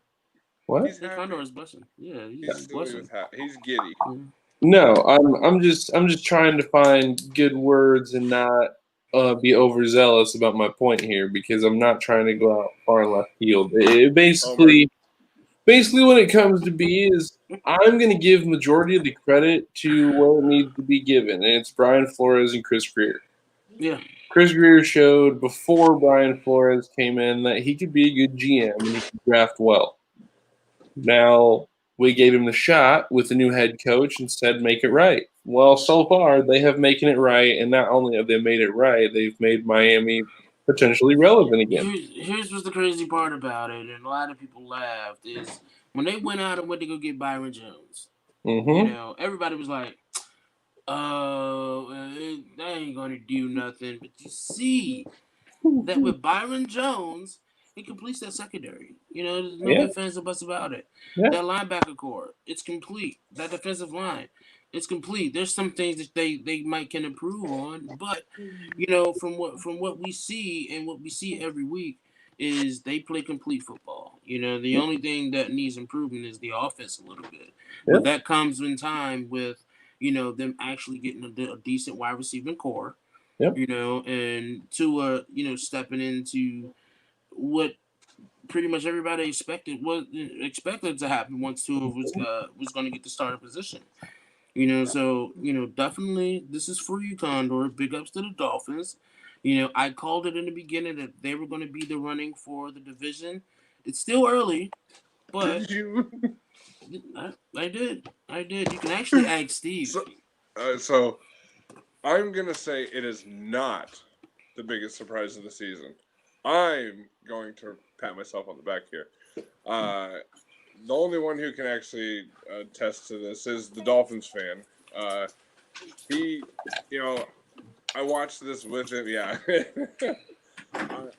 What? Condor is blushing. Yeah, he's blushing. He's giddy. No, I'm just trying to find good words and not be overzealous about my point here, because I'm not trying to go out far left field. Basically, when it comes to B, is I'm going to give majority of the credit to where it needs to be given, and it's Brian Flores and Chris Greer. Yeah. Chris Greer showed before Brian Flores came in that he could be a good GM and he could draft well. Now, we gave him the shot with the new head coach and said, make it right. Well, so far, they have making it right, and not only have they made it right, they've made Miami potentially relevant again. Here's what's the crazy part about it, and a lot of people laughed, is when they went out and went to go get Byron Jones, everybody was like, that ain't going to do nothing. But you see that with Byron Jones, he completes that secondary. There's no ifs, ands, or buts about it. Yeah. That linebacker core, it's complete. That defensive line, It's complete. There's some things that they might can improve on, but from what we see and what we see every week is they play complete football. The only thing that needs improvement is the offense a little bit, but that comes in time with them actually getting a decent wide receiving core. Yep. And Tua, stepping into what pretty much everybody expected to happen once Tua was going to get the starting position. So definitely this is for you, Condor. Big ups to the Dolphins. I called it in the beginning that they were going to be the running for the division. It's still early, but Did you? I did. You can actually ask Steve. So I'm gonna say it is not the biggest surprise of the season. I'm going to pat myself on the back here. The only one who can actually attest to this is the Dolphins fan. He, I watched this with him. Yeah,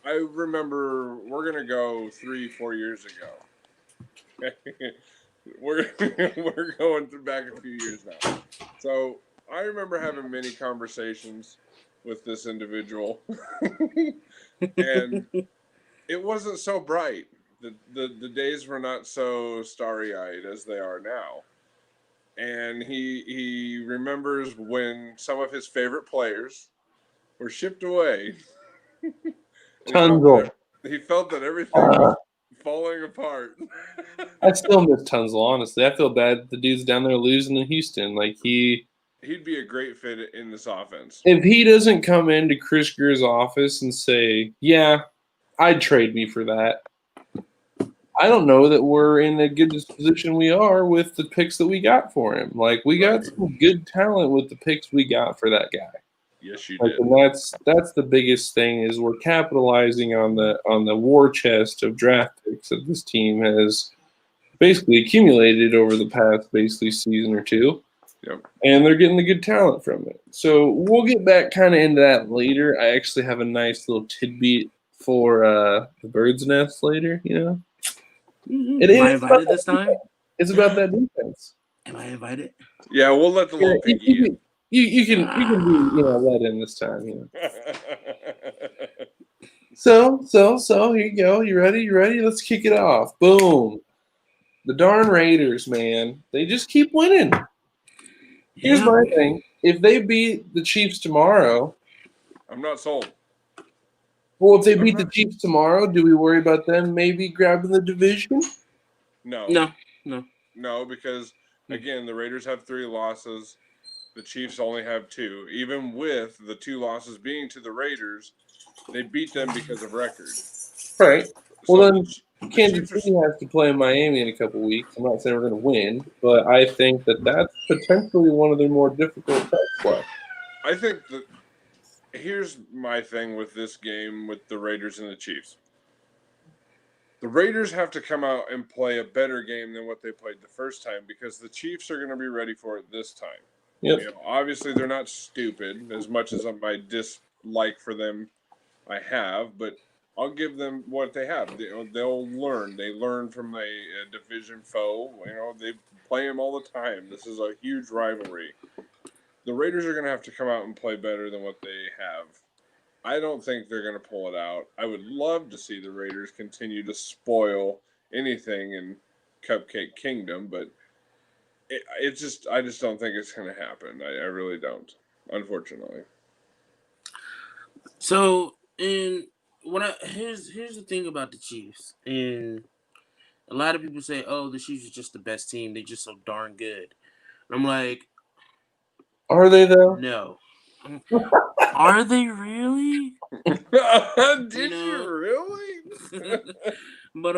I remember we're gonna go 3-4 years ago. we're going back a few years now. So I remember having many conversations with this individual, and it wasn't so bright. The days were not so starry-eyed as they are now. And he remembers when some of his favorite players were shipped away. Tunzel. He felt that everything was falling apart. I still miss Tunzel, honestly. I feel bad the dude's down there losing in Houston. Like He'd be a great fit in this offense. If he doesn't come into Chris Greer's office and say, yeah, I'd trade me for that, I don't know that we're in a good position we are with the picks that we got for him. Like, we got some good talent with the picks we got for that guy. Yes, you did. And that's the biggest thing is we're capitalizing on the war chest of draft picks that this team has basically accumulated over the past season or two. Yep. And they're getting the good talent from it. So we'll get back kind of into that later. I actually have a nice little tidbit for the Bird's Nest later, Mm-hmm. Am I invited this time? It's about that defense. Am I invited? Yeah, we'll let the little piggy in. You can be let in this time. So here you go. You ready? Let's kick it off. Boom. The darn Raiders, man. They just keep winning. Here's my thing. If they beat the Chiefs tomorrow, I'm not sold. Well, if they beat the Chiefs tomorrow, do we worry about them maybe grabbing the division? No, because again, the Raiders have 3 losses. The Chiefs only have 2. Even with the 2 losses being to the Raiders, they beat them because of record. Right. Well, So then Kansas City has to play Miami in a couple weeks. I'm not saying we're going to win, but I think that's potentially one of their more difficult tests. I think that here's my thing with this game with the Raiders and the Chiefs. The Raiders have to come out and play a better game than what they played the first time because the Chiefs are going to be ready for it this time. Yep. Obviously, they're not stupid as much as my dislike for them I have, but I'll give them what they have. They'll learn. They learn from a division foe. They play them all the time. This is a huge rivalry. The Raiders are going to have to come out and play better than what they have. I don't think they're going to pull it out. I would love to see the Raiders continue to spoil anything in Cupcake Kingdom, but I just don't think it's going to happen. I really don't, unfortunately. So, here's the thing about the Chiefs, and a lot of people say, "Oh, the Chiefs are just the best team. They're just so darn good." And I'm like, are they though? No. Are they really? Did you really? But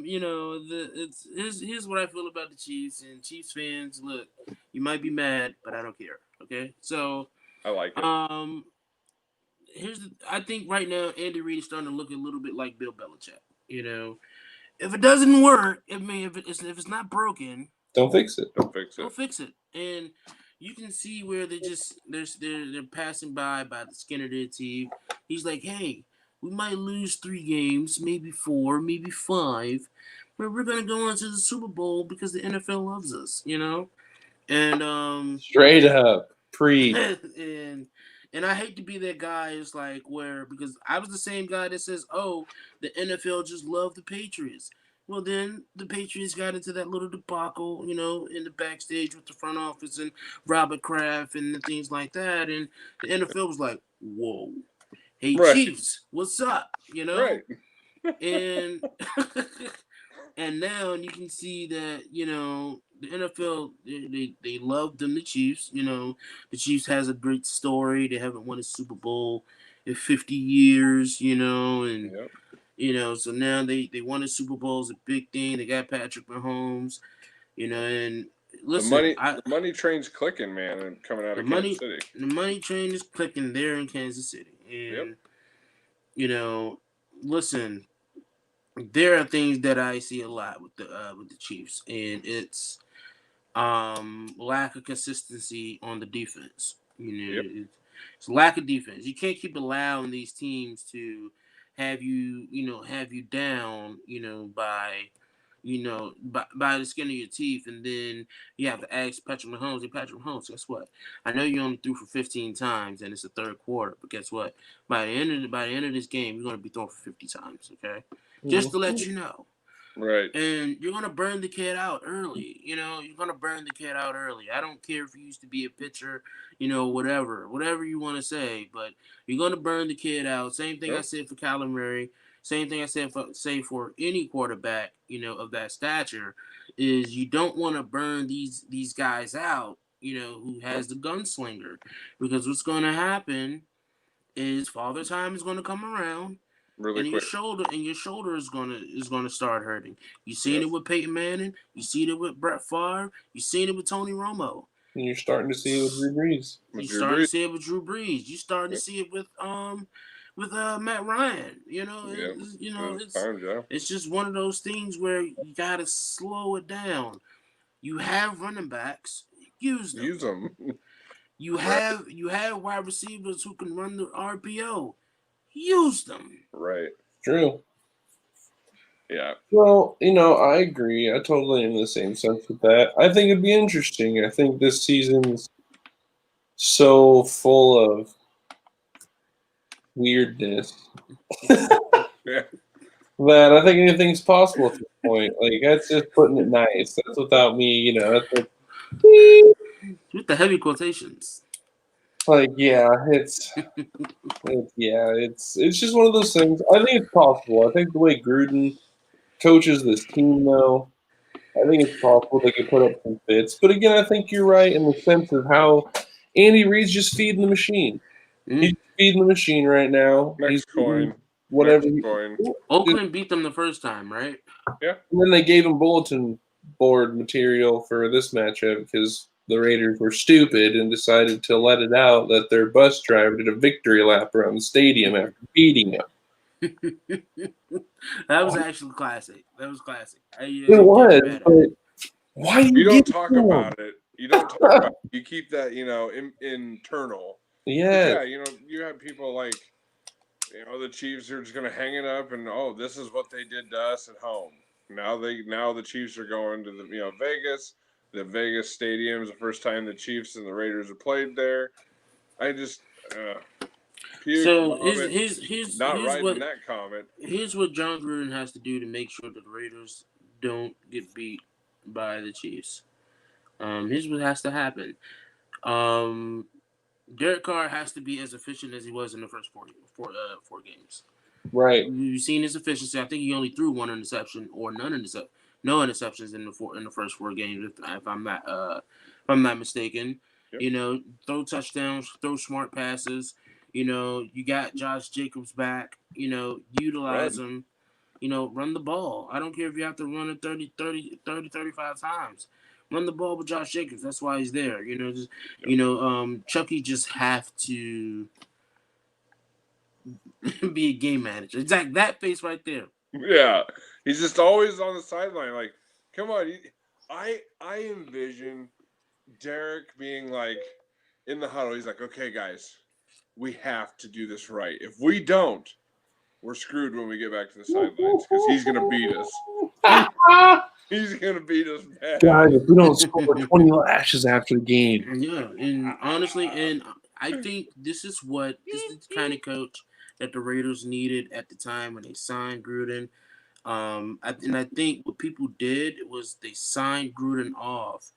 here's what I feel about the Chiefs and Chiefs fans. Look, you might be mad, but I don't care. Okay, so I like it. I think right now Andy Reid is starting to look a little bit like Bill Belichick. If it doesn't work, if it's not broken, don't fix it. Don't fix it. And you can see where they're passing by the skin of their teeth. He's like, hey, we might lose 3 games, maybe 4, maybe 5, but we're gonna go on to the Super Bowl because the NFL loves us, And Straight up. and I hate to be that guy. It's like because I was the same guy that says, "Oh, the NFL just loved the Patriots." Well, then the Patriots got into that little debacle, in the backstage with the front office and Robert Kraft and things like that, and the NFL was like, "Whoa, hey Right. Chiefs, what's up?" Right. And and now you can see that the NFL they love them, the Chiefs. The Chiefs has a great story. They haven't won a Super Bowl in 50 years. And Yep. so now they won a Super Bowl. It's a big thing. They got Patrick Mahomes. And listen, The money train's clicking, man, and coming out the of Kansas money City. the money train is clicking there in Kansas City, Yep. and listen. There are things that I see a lot with the Chiefs, and it's lack of consistency on the defense. Yep. It's lack of defense. You can't keep allowing these teams to have you down, by the skin of your teeth, and then you have to ask Patrick Mahomes. Hey, Patrick Mahomes, guess what? I know you only threw for 15 times, and it's the third quarter, but guess what? By the end of this game, you're going to be throwing for 50 times. Okay, just to let you know. Right. And you're going to burn the kid out early. You're going to burn the kid out early. I don't care if you used to be a pitcher, whatever you want to say, but you're going to burn the kid out. Same thing I said for Kyler Murray. Same thing I said for any quarterback, of that stature, is you don't want to burn these guys out, who has the gunslinger, because what's going to happen is Father Time is going to come around. Really And quick. your shoulder is gonna start hurting. You seen it with Peyton Manning. You seen it with Brett Favre. You seen it with Tony Romo. And you're starting to see it with Drew Brees. You starting to see it with Drew Brees. You starting to see it with Matt Ryan. It's just one of those things where you gotta slow it down. You have running backs. Use them. You have wide receivers who can run the RPO. Use them. Right. True. Yeah. Well, I agree. I totally am in the same sense with that. I think it'd be interesting. I think this season's so full of weirdness Yeah. that I think anything's possible at this point. Like, that's just putting it nice. That's without me, that's like, with the heavy quotations. Like, yeah, it's just one of those things. I think it's possible. I think the way Gruden coaches this team, though, I think it's possible they could put up some fits. But again, I think you're right in the sense of how Andy Reid's just feeding the machine. Mm-hmm. He's feeding the machine right now. Next coin. Whatever. Oakland beat them the first time, right? Yeah. And then they gave him bulletin board material for this matchup because the Raiders were stupid and decided to let it out that their bus driver did a victory lap around the stadium after beating them. That was actually classic. That was classic. It was, but why you don't talk about it? You don't talk about it. You keep that, internal. Yeah. Yeah, you have people like, the Chiefs are just going to hang it up and, this is what they did to us at home. Now the Chiefs are going to the Vegas. The Vegas Stadium is the first time the Chiefs and the Raiders have played there. I just so here's that comment. Here's what John Gruden has to do to make sure that the Raiders don't get beat by the Chiefs. Here's what has to happen. Derek Carr has to be as efficient as he was in the first four games. Right. You've seen his efficiency. I think he only threw one interception or no interceptions in the first 4 games. If I'm not mistaken. Yep. Throw touchdowns, throw smart passes. You got Josh Jacobs back. Utilize him. Run the ball. I don't care if you have to run it 35 times. Run the ball with Josh Jacobs. That's why he's there. Chucky just have to be a game manager. Exactly that face right there. Yeah, he's just always on the sideline. Like, come on. I envision Derek being like in the huddle. He's like, okay, guys, we have to do this right. If we don't, we're screwed when we get back to the sidelines because he's going to beat us. He's gonna beat us bad. Guys, if we don't score 20 lashes after the game. Yeah, and honestly, and I think this is the kind of coach that the Raiders needed at the time when they signed Gruden. And I think what people did was they signed Gruden off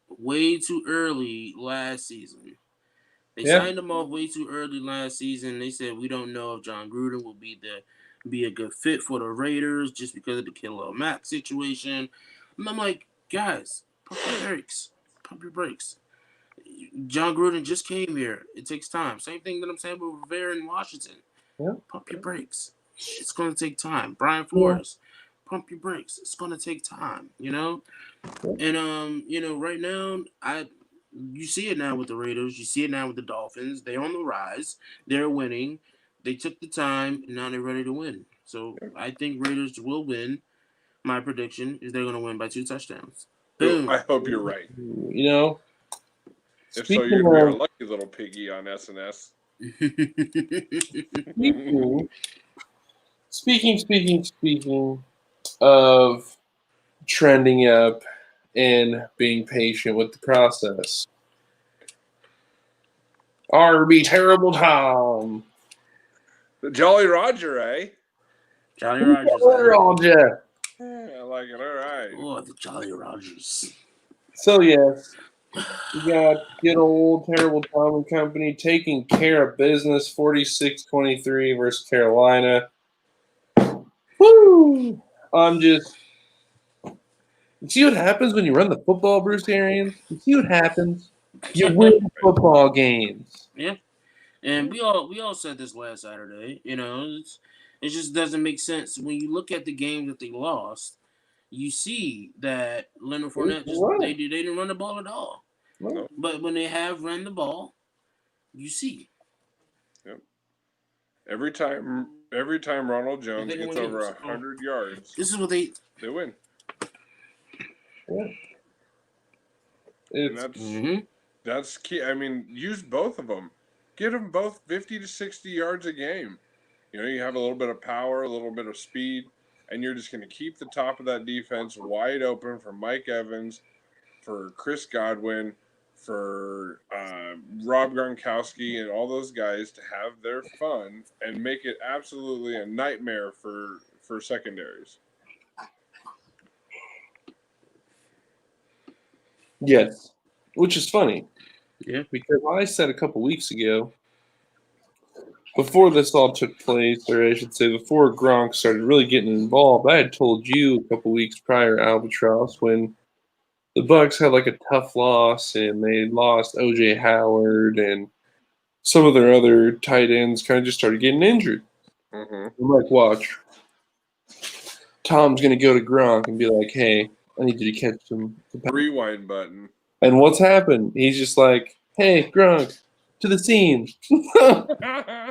way too early last season. They Yeah. signed him off way too early last season. They said we don't know if John Gruden will be a good fit for the Raiders just because of the Khalil Mack situation. And I'm like, guys, pump your brakes. Pump your brakes. John Gruden just came here. It takes time. Same thing that I'm saying with Rivera in Washington. Yeah. Pump your brakes. It's going to take time. Brian Yeah. Flores, pump your brakes. It's going to take time, Yeah. And right now, you see it now with the Raiders. You see it now with the Dolphins. They're on the rise. They're winning. They took the time, and now they're ready to win. So I think Raiders will win. My prediction is they're going to win by 2 touchdowns. Boom. I hope you're right. You know, If so, you're speaking gonna be our of, lucky little piggy on SNS. speaking of trending up and being patient with the process. RB Terrible Tom. The Jolly Roger, eh? Jolly Rogers. Roger. Yeah, I like it. All right. Oh, the Jolly Rogers. So, yes, we got good old Terrible Tom and Company taking care of business 46-23 versus Carolina. Woo! You see what happens when you run the football, Bruce Arians? You see what happens? You win football games. Yeah. And we all said this last Saturday. It just doesn't make sense when you look at the game that they lost. You see that Leonard Fournette they didn't run the ball at all. No. But when they have run the ball, you see. Yep. Every time Ronald Jones They gets win over games. 100 yards, This is what they win. Yeah. And that's key. I mean, use both of them. Get them both 50 to 60 yards a game. You have a little bit of power, a little bit of speed, and you're just going to keep the top of that defense wide open for Mike Evans, for Chris Godwin, for Rob Gronkowski, and all those guys to have their fun and make it absolutely a nightmare for secondaries. Yes, which is funny. Yeah. Because I said a couple weeks ago, before this all took place, or I should say before Gronk started really getting involved, I had told you a couple weeks prior, Albatross, when the Bucs had like a tough loss and they lost O.J. Howard and some of their other tight ends kind of just started getting injured. Mm-hmm. I'm like, watch. Tom's going to go to Gronk and be like, hey, I need you to catch some. Rewind button. And what's happened? He's just like, hey, Gronk, to the scene.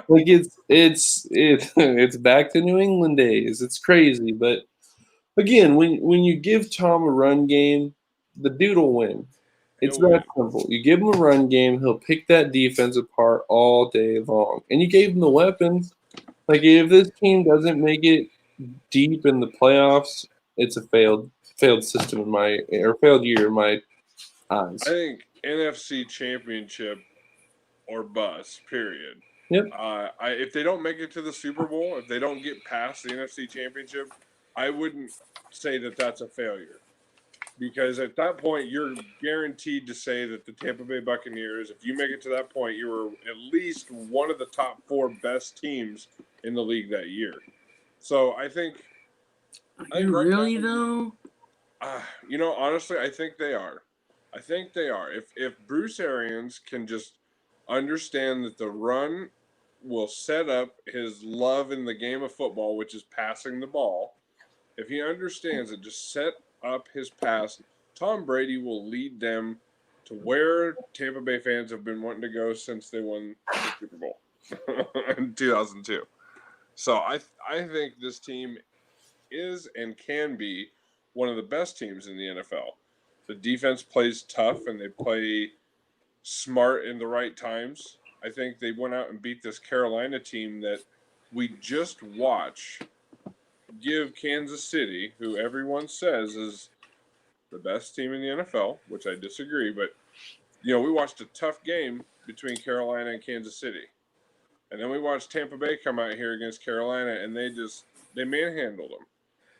Like it's back to New England days. It's crazy. But again, when you give Tom a run game, the dude will win. It's that simple. You give him a run game, he'll pick that defense apart all day long. And you gave him the weapons. Like if this team doesn't make it deep in the playoffs, it's a failed system failed year in my eyes. I think NFC Championship or bust, period. Yep. If they don't make it to the Super Bowl, if they don't get past the NFC Championship, I wouldn't say that that's a failure. Because at that point, you're guaranteed to say that the Tampa Bay Buccaneers, if you make it to that point, you were at least one of the top 4 best teams in the league that year. So I think. Really though? Honestly, I think they are. If Bruce Arians can just understand that the run will set up his love in the game of football, which is passing the ball. If he understands it, just set up his pass. Tom Brady will lead them to where Tampa Bay fans have been wanting to go since they won the Super Bowl in 2002. So I think this team is and can be one of the best teams in the NFL. The defense plays tough and they play smart in the right times. I think they went out and beat this Carolina team that we just watched give Kansas City, who everyone says is the best team in the NFL, which I disagree, but we watched a tough game between Carolina and Kansas City. And then we watched Tampa Bay come out here against Carolina, and they manhandled them.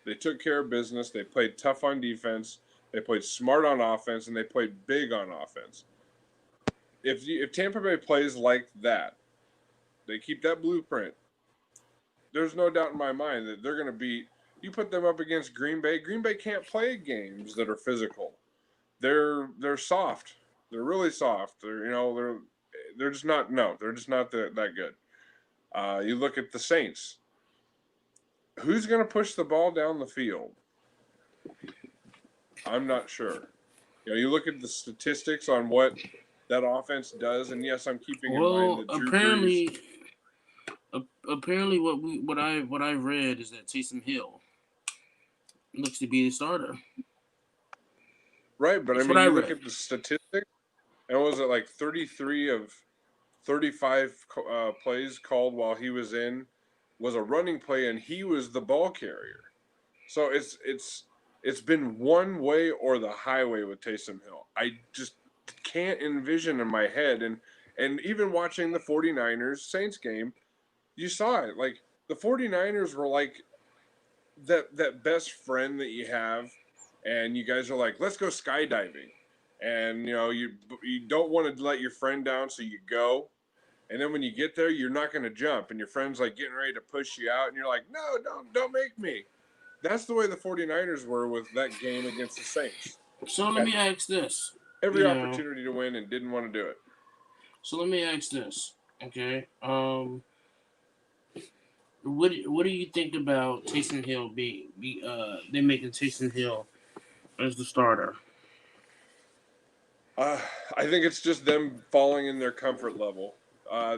They took care of business. They played tough on defense. They played smart on offense, and they played big on offense. If Tampa Bay plays like that, they keep that blueprint, there's no doubt in my mind that they're going to beat. You put them up against Green Bay. Green Bay can't play games that are physical. They're soft. They're really soft. They're just not. No, they're just not that good. You look at the Saints. Who's going to push the ball down the field? I'm not sure. You look at the statistics on what that offense does, and yes, I'm keeping in mind that Drew Brees. Apparently, what I read is that Taysom Hill looks to be the starter. Right, but That's I mean, you read. look at the statistics, and was it like 33 of 35 plays called while he was in was a running play, and he was the ball carrier. So it's been one way or the highway with Taysom Hill. I just can't envision in my head, and even watching the 49ers Saints game, you saw it. Like the 49ers were like that best friend that you have, and you guys are like, let's go skydiving, and you don't want to let your friend down, so you go, and then when you get there, you're not going to jump, and your friend's like getting ready to push you out, and you're like, no, don't make me. That's the way the 49ers were with that game against the Saints. So let me ask this: Every opportunity to win and didn't want to do it. So let me ask this, okay? What do you think about Taysom Hill they making Taysom Hill as the starter? I think it's just them falling in their comfort level.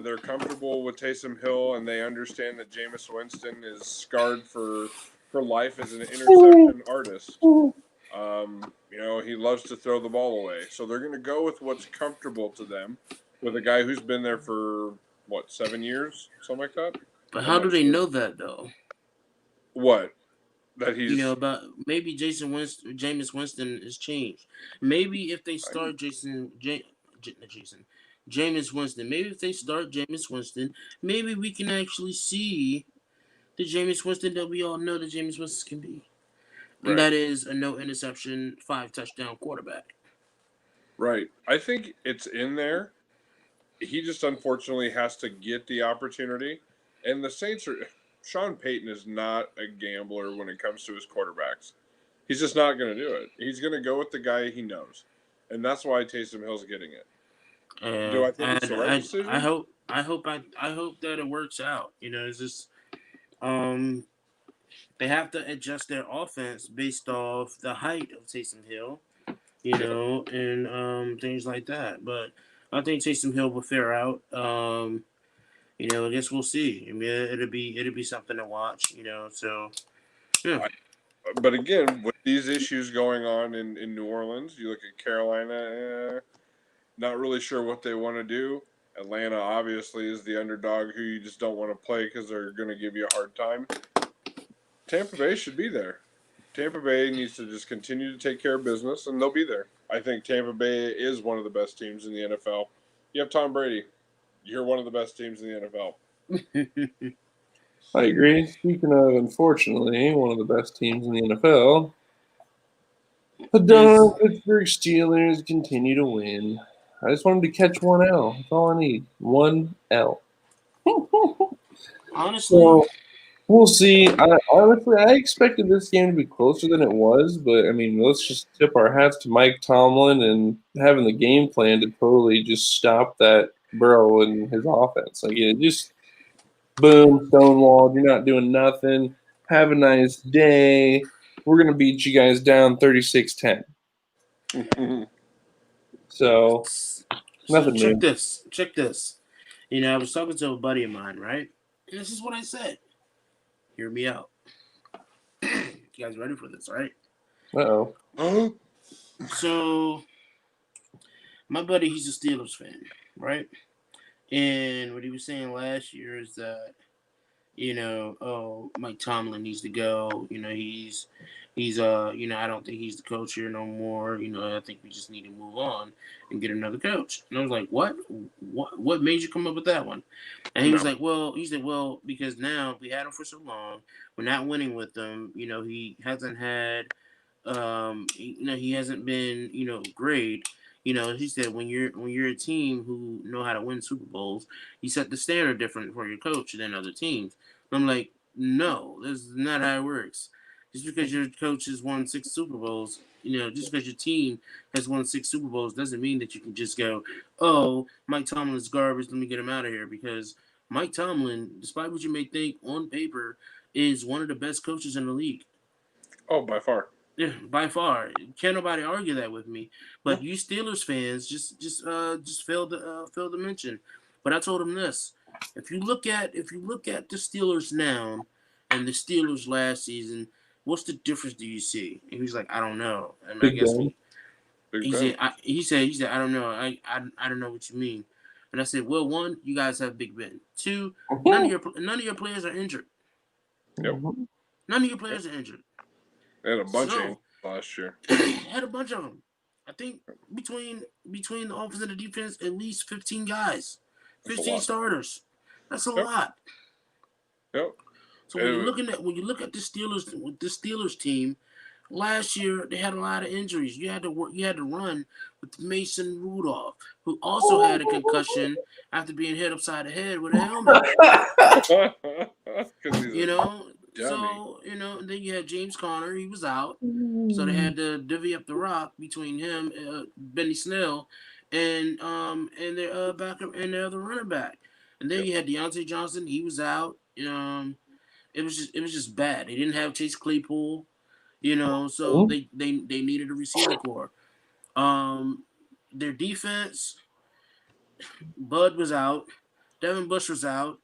They're comfortable with Taysom Hill, and they understand that Jameis Winston is scarred for life as an interception artist. He loves to throw the ball away, so they're going to go with what's comfortable to them, with a guy who's been there for 7 years, something like that. But how do they know that though? What? That he's about maybe Jameis Winston has changed. Maybe if they start Jameis Winston. Maybe if they start Jameis Winston, maybe we can actually see the Jameis Winston that we all know that Jameis Winston can be. And that is a no interception, 5 touchdown quarterback. Right. I think it's in there. He just unfortunately has to get the opportunity. And the Saints are. Sean Payton is not a gambler when it comes to his quarterbacks. He's just not going to do it. He's going to go with the guy he knows. And that's why Taysom Hill's getting it. Do I think it's the right decision? I hope that it works out. It's just they have to adjust their offense based off the height of Taysom Hill, and things like that. But I think Taysom Hill will fare out. I guess we'll see. I mean, it'll be something to watch. So yeah. But again, with these issues going on in New Orleans, you look at Carolina, not really sure what they want to do. Atlanta obviously is the underdog who you just don't want to play because they're going to give you a hard time. Tampa Bay should be there. Tampa Bay needs to just continue to take care of business, and they'll be there. I think Tampa Bay is one of the best teams in the NFL. You have Tom Brady. You're one of the best teams in the NFL. I agree. Speaking of, unfortunately, one of the best teams in the NFL, the Pittsburgh Steelers continue to win. I just want them to catch one L. That's all I need. One L. Honestly, so, we'll see. I expected this game to be closer than it was, but I mean, let's just tip our hats to Mike Tomlin and having the game plan to totally just stop that Burrow and his offense. Like, it just boom, stonewalled. You're not doing nothing. Have a nice day. We're gonna beat you guys down 36-10. So nothing check new. this. Check this. I was talking to a buddy of mine, right? And this is what I said. Hear me out. You guys ready for this, right? Uh-oh. So, my buddy, he's a Steelers fan, right? And what he was saying last year is that, Mike Tomlin needs to go. He's He's I don't think he's the coach here no more. I think we just need to move on and get another coach. And I was like, what? What made you come up with that one? And he was like, well, because now we had him for so long, we're not winning with him. He hasn't had, he hasn't been, great. He said when you're a team who know how to win Super Bowls, you set the standard different for your coach than other teams. And I'm like, no, this is not how it works. Just because your coach has won 6 Super Bowls, just because your team has won 6 Super Bowls doesn't mean that you can just go, oh, Mike Tomlin's garbage, let me get him out of here. Because Mike Tomlin, despite what you may think on paper, is one of the best coaches in the league. Oh, by far. Yeah, by far. Can't nobody argue that with me. But you Steelers fans just failed to mention. But I told him this: if you look at the Steelers now and the Steelers last season, what's the difference do you see? And he's like, I don't know. And I guess he said I don't know. I don't know what you mean. And I said, well, one, you guys have Big Ben. Two, none of your players are injured. Yep. None of your players are injured. They had a bunch of last year. Had a bunch of them. I think between the offense and the defense, at least 15 guys, 15 starters. That's a lot. Yep. So when you look at the Steelers team, last year they had a lot of injuries. You had to run with Mason Rudolph, who also had a concussion after being hit upside the head with a helmet. So, then you had James Conner. He was out. So they had to divvy up the rock between him, Benny Snell, and their backup and their other running back. And then you had Deontay Johnson. He was out. It was just bad. They didn't have Chase Claypool, so they needed a receiver core. Their defense, Bud was out. Devin Bush was out.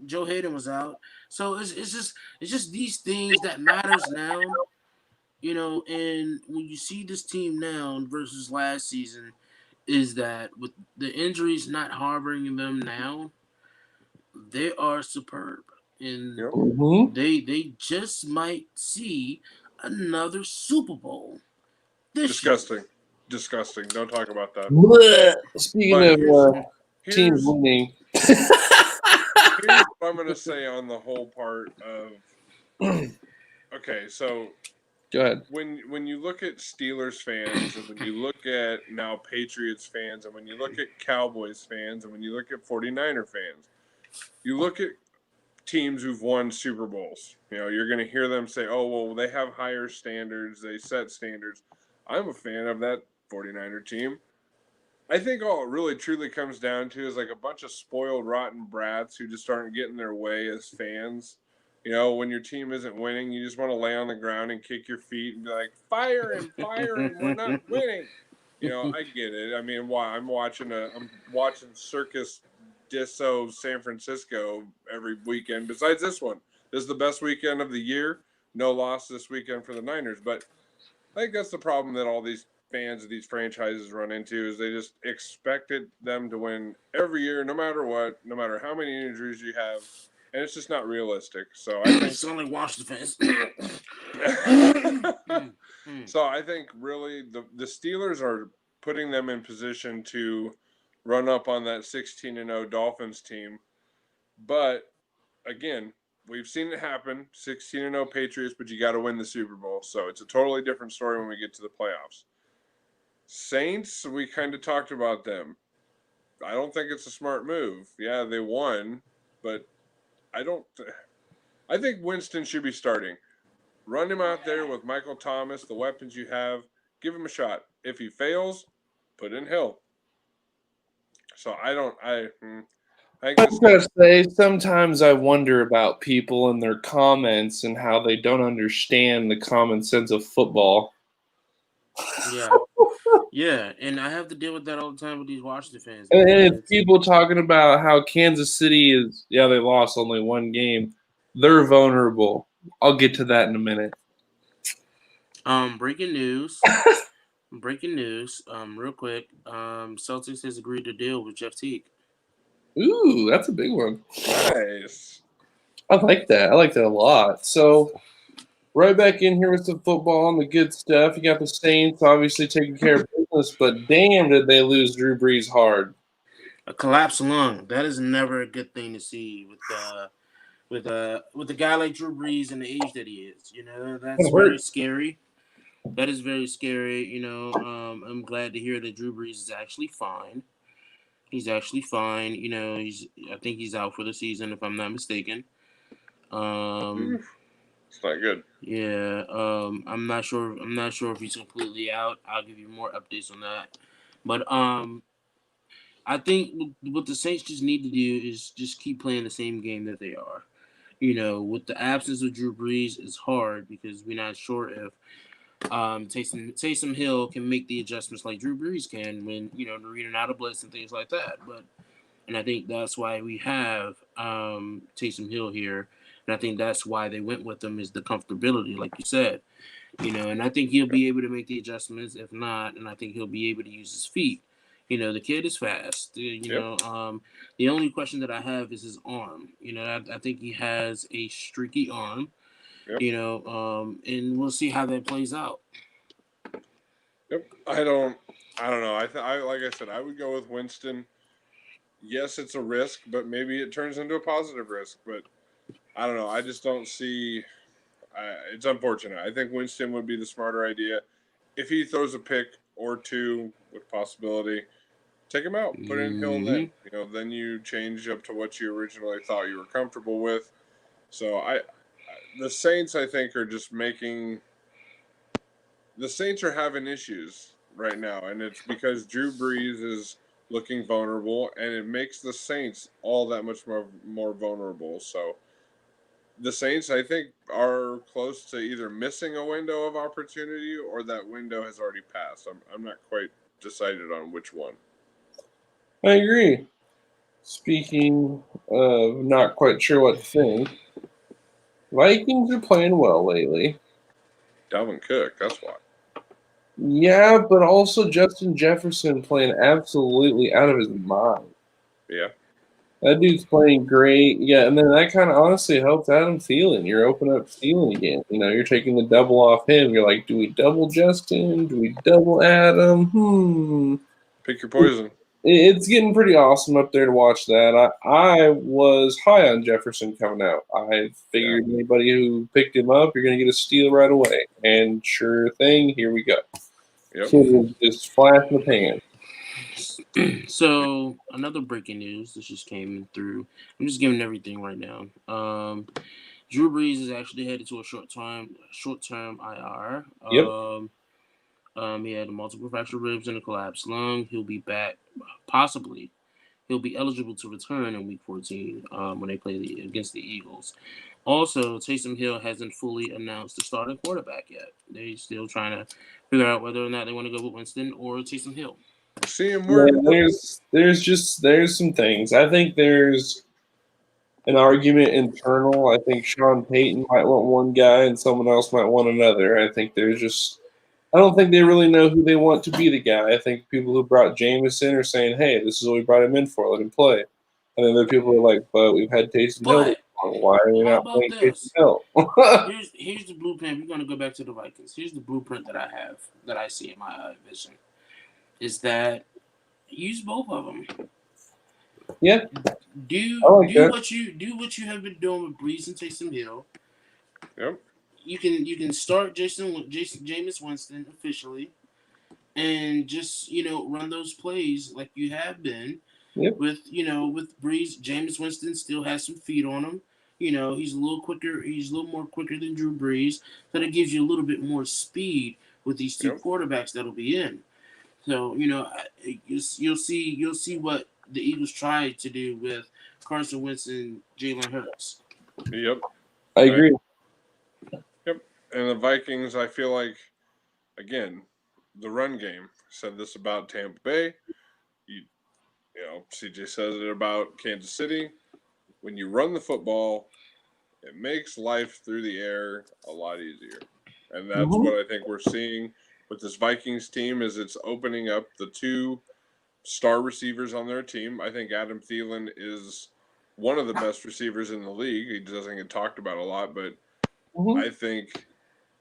Joe Hayden was out. So it's just these things that matters now, and when you see this team now versus last season, is that with the injuries not harboring them now, they are superb. And they just might see another Super Bowl this year. Disgusting. Don't talk about that. Speaking of teams winning. Here's what I'm going to say on the whole part of. Okay, so go ahead. When you look at Steelers fans, and when you look at now Patriots fans, and when you look at Cowboys fans, and when you look at 49er fans, you look at teams who've won Super Bowls. You're going to hear them say, oh, well, they have higher standards. They set standards. I'm a fan of that 49er team. I think all it really truly comes down to is like a bunch of spoiled, rotten brats who just aren't getting their way as fans. When your team isn't winning, you just want to lay on the ground and kick your feet and be like, fire him, we're not winning. I get it. I mean, why? I'm watching Circus Disso San Francisco every weekend. Besides this one, this is the best weekend of the year. No loss this weekend for the Niners, but I think that's the problem that all these fans of these franchises run into is they just expected them to win every year, no matter what, no matter how many injuries you have, and it's just not realistic. So I think it's only Washington fans. So I think really the Steelers are putting them in position to run up on that 16-0 Dolphins team, but again, we've seen it happen. 16-0 Patriots, but you got to win the Super Bowl. So it's a totally different story when we get to the playoffs. Saints, we kind of talked about them. I don't think it's a smart move. Yeah, they won, but I think Winston should be starting. Run him out there with Michael Thomas, the weapons you have. Give him a shot. If he fails, put in Hill. So I was going to say, sometimes I wonder about people and their comments and how they don't understand the common sense of football. Yeah, and I have to deal with that all the time with these Washington fans. And it's people talking about how Kansas City is, they lost only one game. They're vulnerable. I'll get to that in a minute. Breaking news. Real quick. Celtics has agreed to deal with Jeff Teague. Ooh, that's a big one. Nice. I like that. I like that a lot. So, Right back in here with some football and the good stuff. You got the Saints obviously taking care of business, but damn did they lose Drew Brees hard. A collapsed lung. That is never a good thing to see with a guy like Drew Brees and the age that he is. That's It hurt. very scary. That is very scary. I'm glad to hear that Drew Brees is actually fine. He's actually fine. I think he's out for the season if I'm not mistaken. It's not good. Yeah. I'm not sure. I'm not sure if he's completely out. I'll give you more updates on that. But I think what the Saints just need to do is just keep playing the same game that they are. With the absence of Drew Brees, it's hard because we're not sure if Taysom Hill can make the adjustments like Drew Brees can when they're reading out a blitz and things like that. And I think that's why we have Taysom Hill here, and I think that's why they went with him is the comfortability, like you said. And I think he'll be able to make the adjustments. If not, and I think he'll be able to use his feet. The kid is fast. The only question that I have is his arm. I think he has a streaky arm. Yep. And we'll see how that plays out. Yep. I don't know. I like I said, I would go with Winston. Yes, it's a risk, but maybe it turns into a positive risk. But I don't know. I just don't see. It's unfortunate. I think Winston would be the smarter idea. If he throws a pick or two with possibility, take him out. Put in Hill then. Then you change up to what you originally thought you were comfortable with. So the Saints, I think, are just making. The Saints are having issues right now, and it's because Drew Brees is looking vulnerable, and it makes the Saints all that much more vulnerable. So the Saints, I think, are close to either missing a window of opportunity or that window has already passed. I'm not quite decided on which one. I agree. Speaking of not quite sure what to think, Vikings are playing well lately. Dalvin Cook, that's why. Yeah, but also Justin Jefferson playing absolutely out of his mind. Yeah. That dude's playing great. Yeah, and then that kind of honestly helped Adam Thielen. You're opening up Thielen again. You're taking the double off him. You're like, do we double Justin? Do we double Adam? Pick your poison. It's getting pretty awesome up there to watch that. I was high on Jefferson coming out. I figured anybody who picked him up, you're going to get a steal right away. And sure thing, here we go. Yep. Kid was just flash in the pan. So another breaking news that just came through. I'm just giving everything right now. Drew Brees is actually headed to a short-term IR. Yep. He had multiple fractured ribs and a collapsed lung. He'll be back, possibly. He'll be eligible to return in Week 14 when they play against the Eagles. Also, Taysom Hill hasn't fully announced the starting quarterback yet. They're still trying to figure out whether or not they want to go with Winston or Taysom Hill. See him work. Yeah, there's some things. I think there's an argument internal. I think Sean Payton might want one guy and someone else might want another. I don't think they really know who they want to be the guy. I think people who brought Jameson are saying, hey, this is what we brought him in for. Let him play. And then there are people who are like, but we've had Taysom Hill. Why are we not playing Taysom Hill? Here's the blueprint. We're going to go back to the Vikings. Here's the blueprint that I have, that I see in my vision, is that use both of them. Yeah. Do what you have been doing with Brees and Taysom Hill. Yep. You can start Jameis Winston officially, and just run those plays like you have been. Yep. With Brees, Jameis Winston still has some feet on him. He's a little quicker. He's a little more quicker than Drew Brees, so that gives you a little bit more speed with these two quarterbacks that'll be in. So you'll see what the Eagles tried to do with Carson Wentz and Jalen Hurts. Yep. I agree. Yep. And the Vikings, I feel like, again, the run game. Said this about Tampa Bay. CJ says it about Kansas City. When you run the football, it makes life through the air a lot easier. And that's what I think we're seeing with this Vikings team is it's opening up the two star receivers on their team. I think Adam Thielen is one of the best receivers in the league. He doesn't get talked about a lot, but I think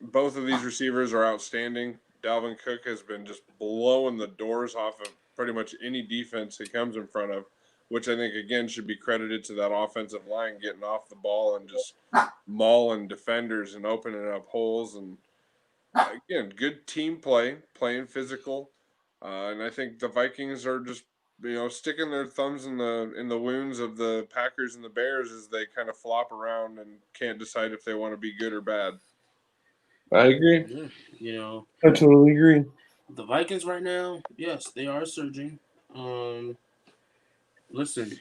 both of these receivers are outstanding. Dalvin Cook has been just blowing the doors off of pretty much any defense he comes in front of, which I think, again, should be credited to that offensive line getting off the ball and just mauling defenders and opening up holes. And, again, good team play, playing physical. And I think the Vikings are just, sticking their thumbs in the wounds of the Packers and the Bears as they kind of flop around and can't decide if they want to be good or bad. I agree. Yeah, I totally agree. the Vikings right now, yes, they are surging. Listen,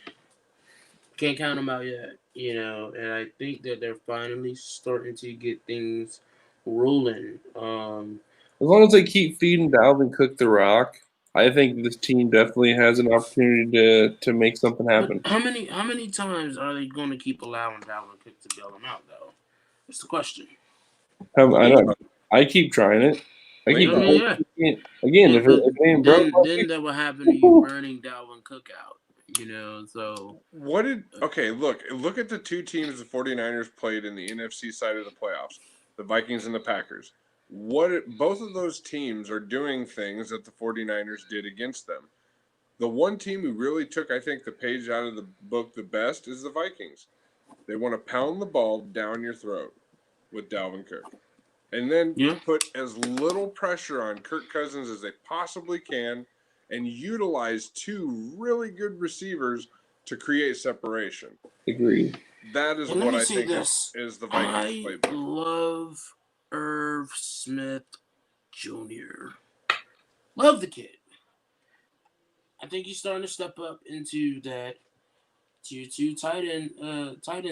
can't count them out yet, and I think that they're finally starting to get things rolling. As long as they keep feeding Dalvin Cook the rock, I think this team definitely has an opportunity to make something happen. But how many times are they going to keep allowing Dalvin Cook to bail them out, though? That's the question. I keep trying it. Again, But, if it ain't broke, then that will happen to you burning Dalvin Cook out. So look at the two teams the 49ers played in the NFC side of the playoffs, the Vikings and the Packers. Both of those teams are doing things that the 49ers did against them. The one team who really took, I think, the page out of the book the best is the Vikings. They want to pound the ball down your throat with Dalvin Cook. And then put as little pressure on Kirk Cousins as they possibly can and utilize two really good receivers to create separation. Agreed. That is what I think is the Vikings playbook. I love Irv Smith Jr. Love the kid. I think he's starting to step up into that tier 2 tight end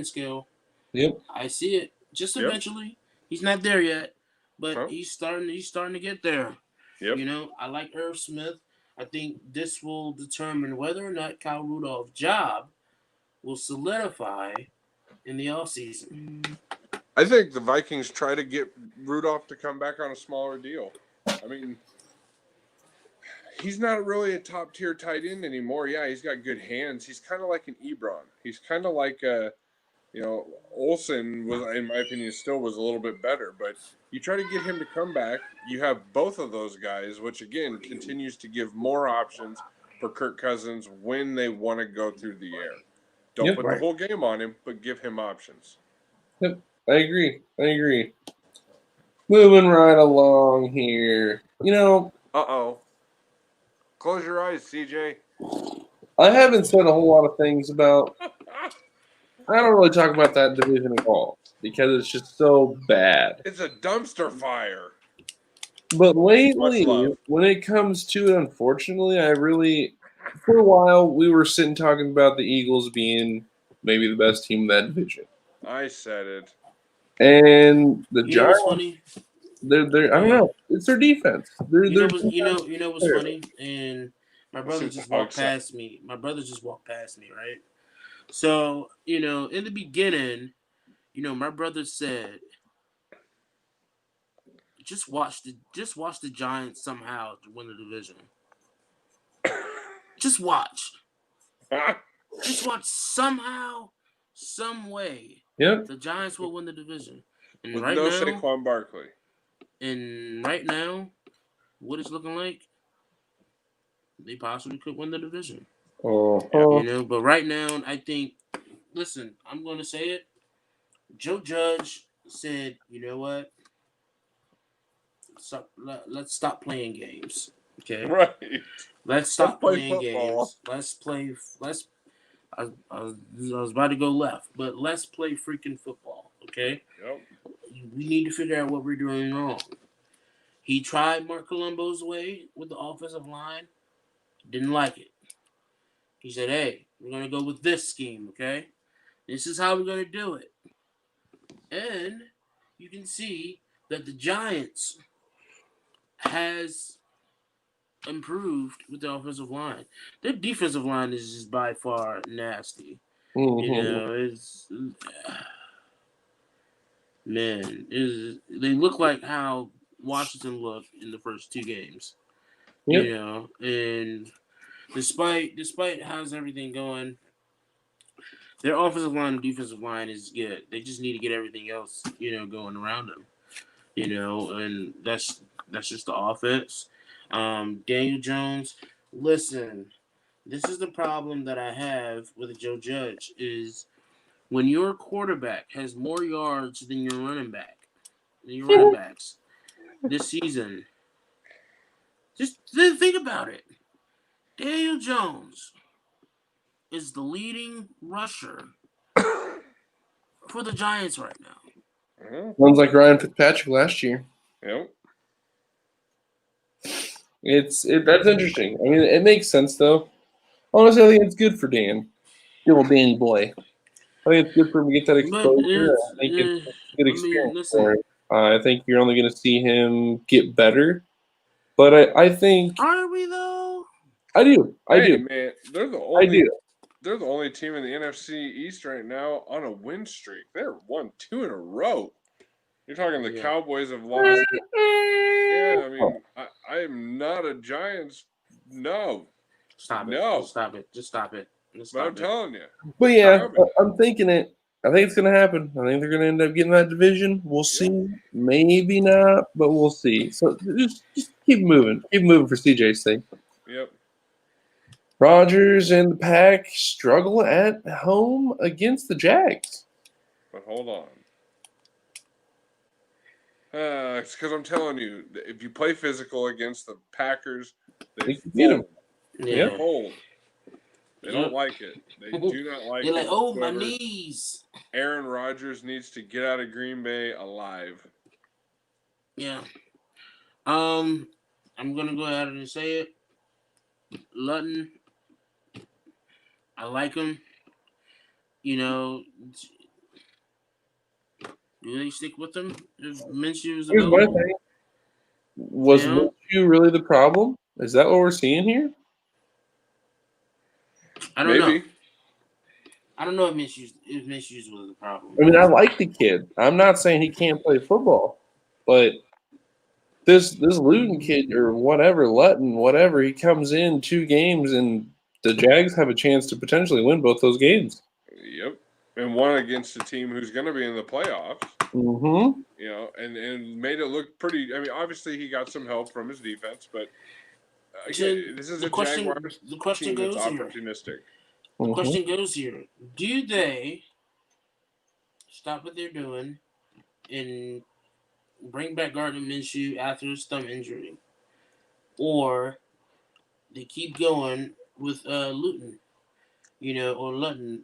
scale. Yep. I see it. Just eventually. He's not there yet, but he's starting to get there. Yep. I like Irv Smith. I think this will determine whether or not Kyle Rudolph's job will solidify in the offseason. I think the Vikings try to get Rudolph to come back on a smaller deal. I mean, he's not really a top-tier tight end anymore. Yeah, he's got good hands. He's kind of like an Ebron. He's kind of like Olsen was, in my opinion, still was a little bit better. But you try to get him to come back. You have both of those guys, which, again, continues to give more options for Kirk Cousins when they want to go through the air. Don't put the whole game on him, but give him options. Yep, I agree. Moving right along here. Close your eyes, CJ. I haven't said a whole lot of things about. I don't really talk about that division at all because it's just so bad. It's a dumpster fire. But lately, when it comes to it, unfortunately, for a while, we were sitting talking about the Eagles being maybe the best team in that division. I said it. And the Giants, funny? They're I don't know. It's their defense. You know what's funny? And my brother just walked past me. Right? So, in the beginning, my brother said, just watch the Giants somehow to win the division. Just watch. Just watch somehow, some way. Yep. The Giants will win the division. And with right no now, Saquon Barkley. And right now, what it's looking like, they possibly could win the division. But right now, I think, listen, I'm going to say it. Joe Judge said, you know what? Let's stop playing games. Okay? Right. Let's stop playing games. I was about to go left, but let's play freaking football. Okay? Yep. We need to figure out what we're doing wrong. He tried Mark Colombo's way with the offensive line. Didn't like it. He said, hey, we're going to go with this scheme, okay? This is how we're going to do it. And you can see that the Giants has improved with the offensive line. Their defensive line is just by far nasty. It's... Man, they look like how Washington looked in the first two games. Yep. And despite how's everything going, their offensive line and defensive line is good. They just need to get everything else, going around them. and that's just the offense. Daniel Jones, listen, this is the problem that I have with Joe Judge is when your quarterback has more yards than your running backs this season. Just think about it. Daniel Jones is the leading rusher for the Giants right now. Sounds like Ryan Fitzpatrick last year. Yep. That's interesting. I mean, it makes sense though. Honestly, I think it's good for Dan, good old Danny boy. I think it's good for him to get that But exposure. I think it's a good experience for him. I think you're only going to see him get better. But I think are we though? I do. Hey man, they're the I do. only team in the NFC East right now on a win streak. They're 1-2 in a row. You're talking the Cowboys have lost. Yeah, I mean, I am not a Giants. No. Stop it. No. Just stop it. Just stop it. But I'm telling you. But yeah, I'm thinking it. I think it's going to happen. I think they're going to end up getting that division. We'll see. Maybe not, but we'll see. So just keep moving. Keep moving for CJ's sake. Yep. Rodgers and the Pack struggle at home against the Jags. But hold on. It's because I'm telling you, if you play physical against the Packers, they beat them. They fold. They don't like it. They do not like it. They're like, oh, my knees. Aaron Rodgers needs to get out of Green Bay alive. Yeah. I'm gonna go ahead and say it. Luton. I like him. Do they stick with him if Minshew is available? Here's my thing. Was Minshew really the problem? Is that what we're seeing here? I don't know. I don't know if Minshew was the problem. I mean, I like the kid. I'm not saying he can't play football, but this Luton kid or whatever, Luton, whatever, he comes in 2 games and the Jags have a chance to potentially win both those games. Yep. And one against a team who's going to be in the playoffs. Mm-hmm. And made it look pretty. I mean, obviously he got some help from his defense, but again, this is a Jaguars team that's opportunistic. The question goes here: do they stop what they're doing and bring back Gardner Minshew after his thumb injury, or they keep going with Luton, or Luton,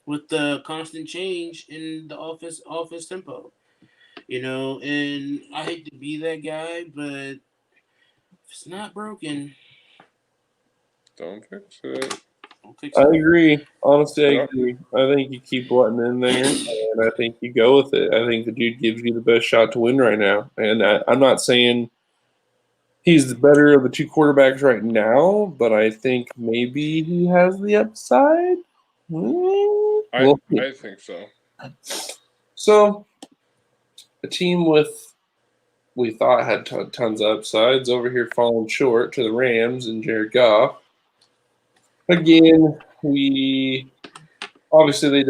with the constant change in the offense tempo, and I hate to be that guy, but if it's not broken, don't fix it. I agree. Honestly, I agree. I think you keep Luton in there, and I think you go with it. I think the dude gives you the best shot to win right now. And I'm not saying he's the better of the 2 quarterbacks right now, but I think maybe he has the upside. I think so. So, a team we thought had tons of upsides over here falling short to the Rams and Jared Goff. Again, obviously they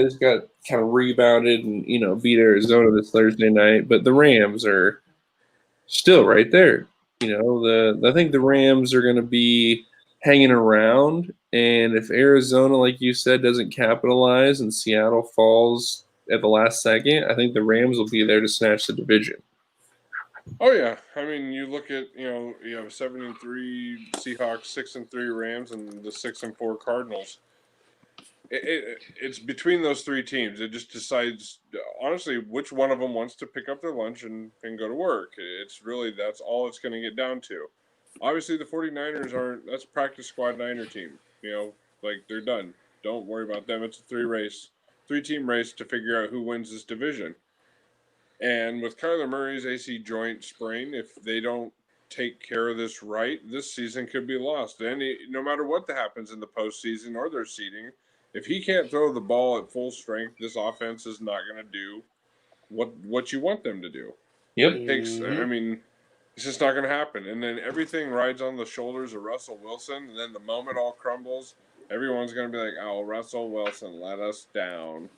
just got kind of rebounded and beat Arizona this Thursday night, but the Rams are still right there. I think the Rams are going to be hanging around, and if Arizona, like you said, doesn't capitalize and Seattle falls at the last second, I think the Rams will be there to snatch the division. Oh yeah, I mean, you look at you have 7-3 Seahawks, 6-3 Rams, and the 6-4 Cardinals. It's between those 3 teams. It just decides honestly which one of them wants to pick up their lunch and go to work. That's all it's going to get down to. Obviously, the 49ers that's a practice squad Niner team. They're done. Don't worry about them. It's a 3-team race to figure out who wins this division. And with Kyler Murray's AC joint sprain, if they don't take care of this right, this season could be lost. And no matter what happens in the postseason or their seeding, if he can't throw the ball at full strength, this offense is not going to do what you want them to do. Yep. It's just not going to happen. And then everything rides on the shoulders of Russell Wilson. And then the moment all crumbles, everyone's going to be like, oh, Russell Wilson let us down.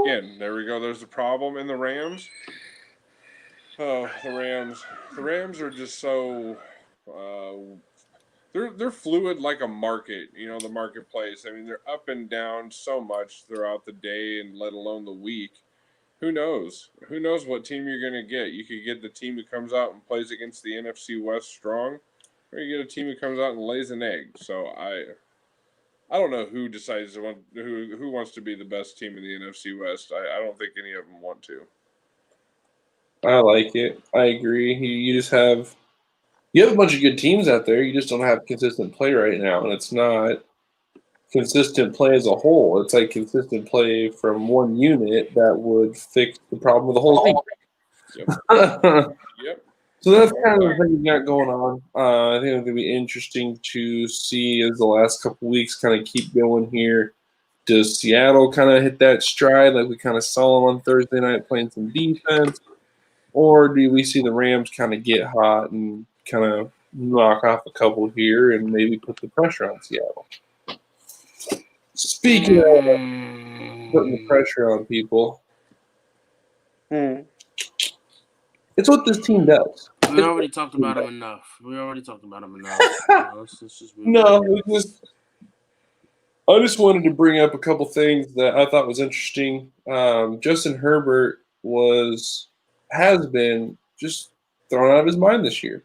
Again, there we go. There's the problem in the Rams. Oh, the Rams. The Rams are just so they're fluid like a market, the marketplace. I mean, they're up and down so much throughout the day and let alone the week. Who knows? Who knows what team you're going to get? You could get the team who comes out and plays against the NFC West strong, or you get a team who comes out and lays an egg. So I don't know who decides who wants to be the best team in the NFC West. I don't think any of them want to. I like it. I agree. You just have a bunch of good teams out there. You just don't have consistent play right now, and it's not consistent play as a whole. It's like consistent play from one unit that would fix the problem of the whole team. Yep. Yep. So that's kind of the thing we got going on. I think it's going to be interesting to see as the last couple weeks kind of keep going here. Does Seattle kind of hit that stride like we kind of saw them on Thursday night playing some defense? Or do we see the Rams kind of get hot and kind of knock off a couple here and maybe put the pressure on Seattle? Speaking of putting the pressure on people, it's what this team does. We already talked about him enough. No, I just wanted to bring up a couple things that I thought was interesting. Justin Herbert has been just thrown out of his mind this year.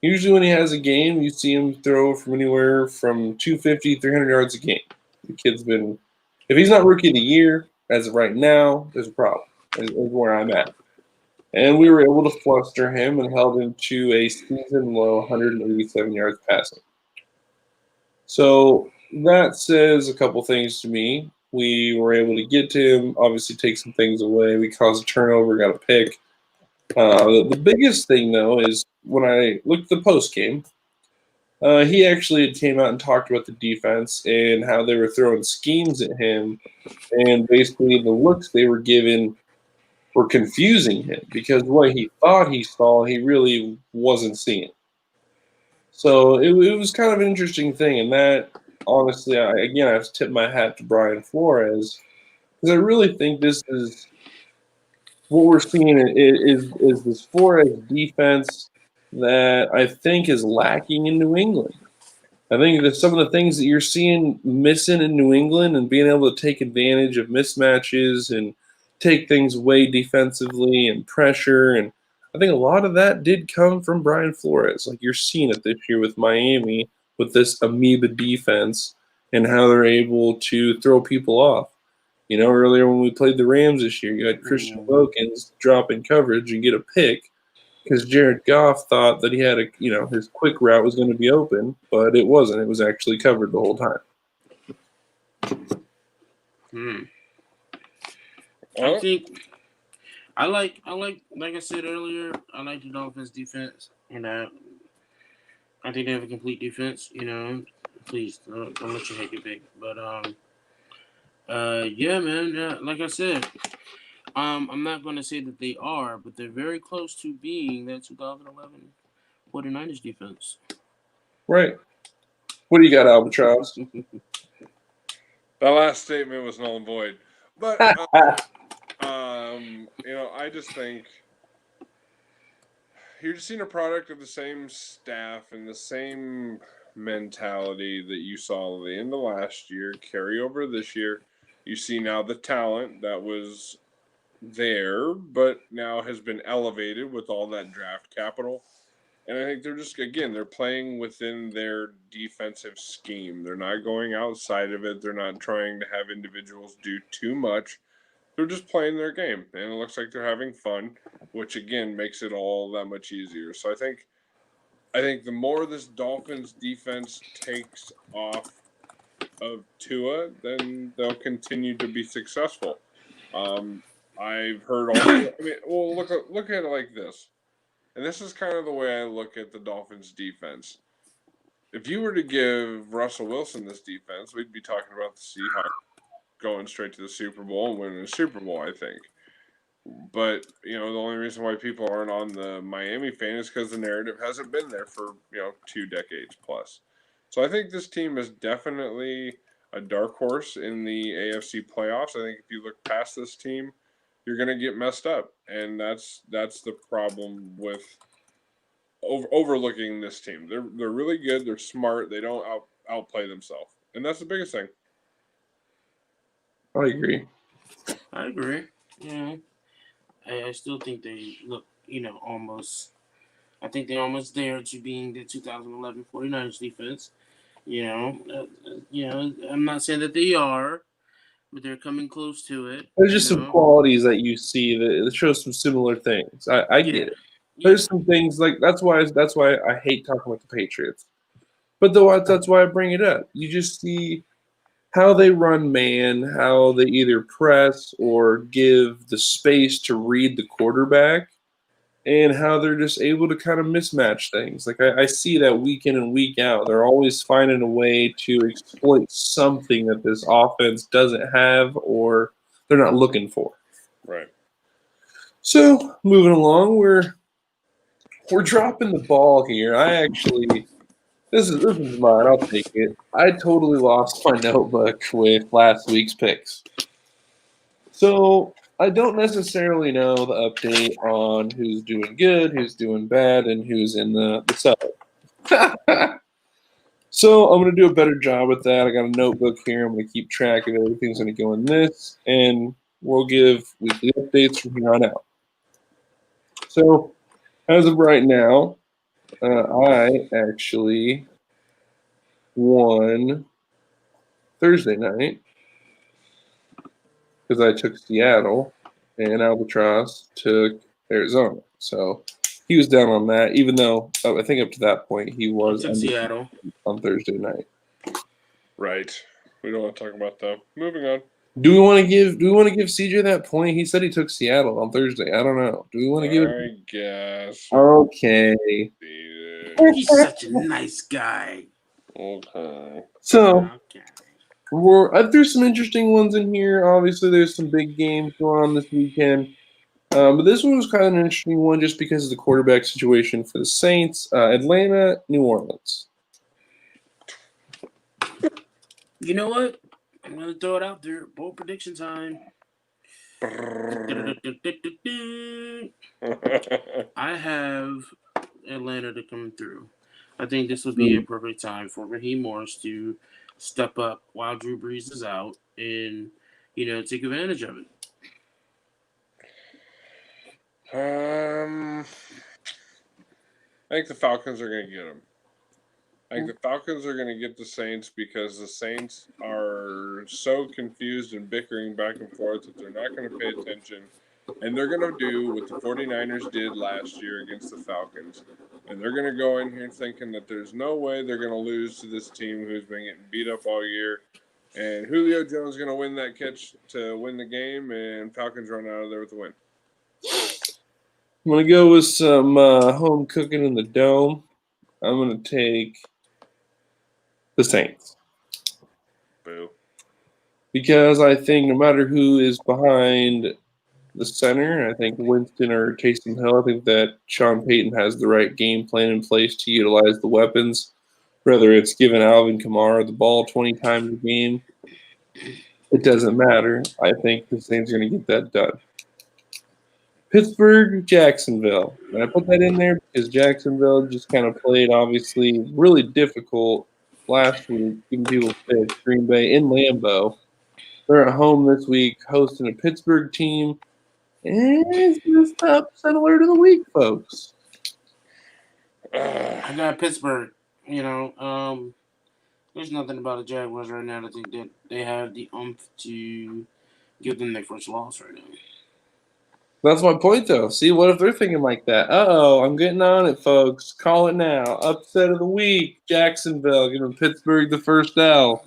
Usually when he has a game, you see him throw from anywhere from 250, 300 yards a game. The kid's been – if he's not Rookie of the Year, as of right now, there's a problem. Is where I'm at. And we were able to fluster him and held him to a season-low 187 yards passing. So that says a couple things to me. We were able to get to him, obviously take some things away. We caused a turnover, got a pick. The biggest thing, though, is when I looked at the postgame, he actually came out and talked about the defense and how they were throwing schemes at him, and basically the looks they were given were confusing him because what he thought he saw, he really wasn't seeing. So it was kind of an interesting thing, and that, honestly, I have to tip my hat to Brian Flores because I really think this is what we're seeing is this Flores defense that I think is lacking in New England. I think that some of the things that you're seeing missing in New England and being able to take advantage of mismatches and take things away defensively and pressure, and I think a lot of that did come from Brian Flores. Like you're seeing it this year with Miami with this amoeba defense and how they're able to throw people off. Earlier when we played the Rams this year, you had Christian Wilkins drop in coverage and get a pick because Jared Goff thought that he had his quick route was going to be open, but it wasn't. It was actually covered the whole time. I think I like I said earlier, I like the Dolphins defense, and I think they have a complete defense. Please don't let your head get big. But yeah, man. Like I said, I'm not going to say that they are, but they're very close to being that 2011 49ers defense. Right. What do you got, Albatross? That last statement was null and void. But, I just think you're just seeing a product of the same staff and the same mentality that you saw at the end of last year carry over this year. You see now the talent that was there, but now has been elevated with all that draft capital. And I think they're playing within their defensive scheme. They're not going outside of it. They're not trying to have individuals do too much. They're just playing their game. And it looks like they're having fun, which, again, makes it all that much easier. So I think the more this Dolphins defense takes off of Tua, then they'll continue to be successful. I've heard look at it like this. And this is kind of the way I look at the Dolphins' defense. If you were to give Russell Wilson this defense, we'd be talking about the Seahawks going straight to the Super Bowl and winning the Super Bowl, I think. But, the only reason why people aren't on the Miami fan is because the narrative hasn't been there for, 2 decades plus. So I think this team is definitely a dark horse in the AFC playoffs. I think if you look past this team, you're going to get messed up, and that's the problem with overlooking this team. They're really good. They're smart. They don't outplay themselves, and that's the biggest thing. I agree. Yeah, I still think they look, almost. I think they're almost there to being the 2011 49ers defense. I'm not saying that they are, but they're coming close to it. There's just some qualities that you see that show some similar things. I get it. There's some things like that's why I hate talking about the Patriots. But that's why I bring it up. You just see how they run man, how they either press or give the space to read the quarterback, and how they're just able to kind of mismatch things. Like I see that week in and week out. They're always finding a way to exploit something that this offense doesn't have or they're not looking for. Right. So moving along, we're dropping the ball here. This is mine. I'll take it. I totally lost my notebook with last week's picks. So I don't necessarily know the update on who's doing good, who's doing bad, and who's in the cellar. So I'm going to do a better job with that. I got a notebook here. I'm going to keep track of everything's going to go in this, and we'll give weekly updates from here on out. So as of right now, I actually won Thursday night because I took Seattle and Albatross took Arizona. So he was down on that, even though I think up to that point he was Seattle on Thursday night. Right. We don't want to talk about that. Moving on. Do we want to give CJ that point? He said he took Seattle on Thursday. I don't know. Do we want to give it? I guess. Okay. He's such a nice guy. Okay. So I threw some interesting ones in here. Obviously, there's some big games going on this weekend. But this one was kind of an interesting one just because of the quarterback situation for the Saints. Atlanta, New Orleans. You know what? I'm going to throw it out there. Bold prediction time. I have Atlanta to come through. I think this would be a perfect time for Raheem Morris to step up while Drew Brees is out and, take advantage of it. I think the Falcons are going to get him. I think the Falcons are going to get the Saints because the Saints are so confused and bickering back and forth that they're not going to pay attention. And they're going to do what the 49ers did last year against the Falcons. And they're going to go in here thinking that there's no way they're going to lose to this team who's been getting beat up all year. And Julio Jones is going to win that catch to win the game, and Falcons run out of there with the win. I'm going to go with some home cooking in the dome. I'm going to take the Saints. Boo. Because I think no matter who is behind the center, I think Winston or Taysom Hill, I think that Sean Payton has the right game plan in place to utilize the weapons, whether it's giving Alvin Kamara the ball 20 times a game. It doesn't matter. I think the Saints are going to get that done. Pittsburgh, Jacksonville. And I put that in there because Jacksonville just kind of played, obviously, really difficult last week, giving people fish. Green Bay in Lambeau. They're at home this week hosting a Pittsburgh team. And it's just upset alert of the week, folks. I got Pittsburgh. There's nothing about the Jaguars right now. I think that they have the oomph to give them their first loss right now. That's my point, though. See, what if they're thinking like that? Uh-oh, I'm getting on it, folks. Call it now. Upset of the week, Jacksonville, giving Pittsburgh the first L.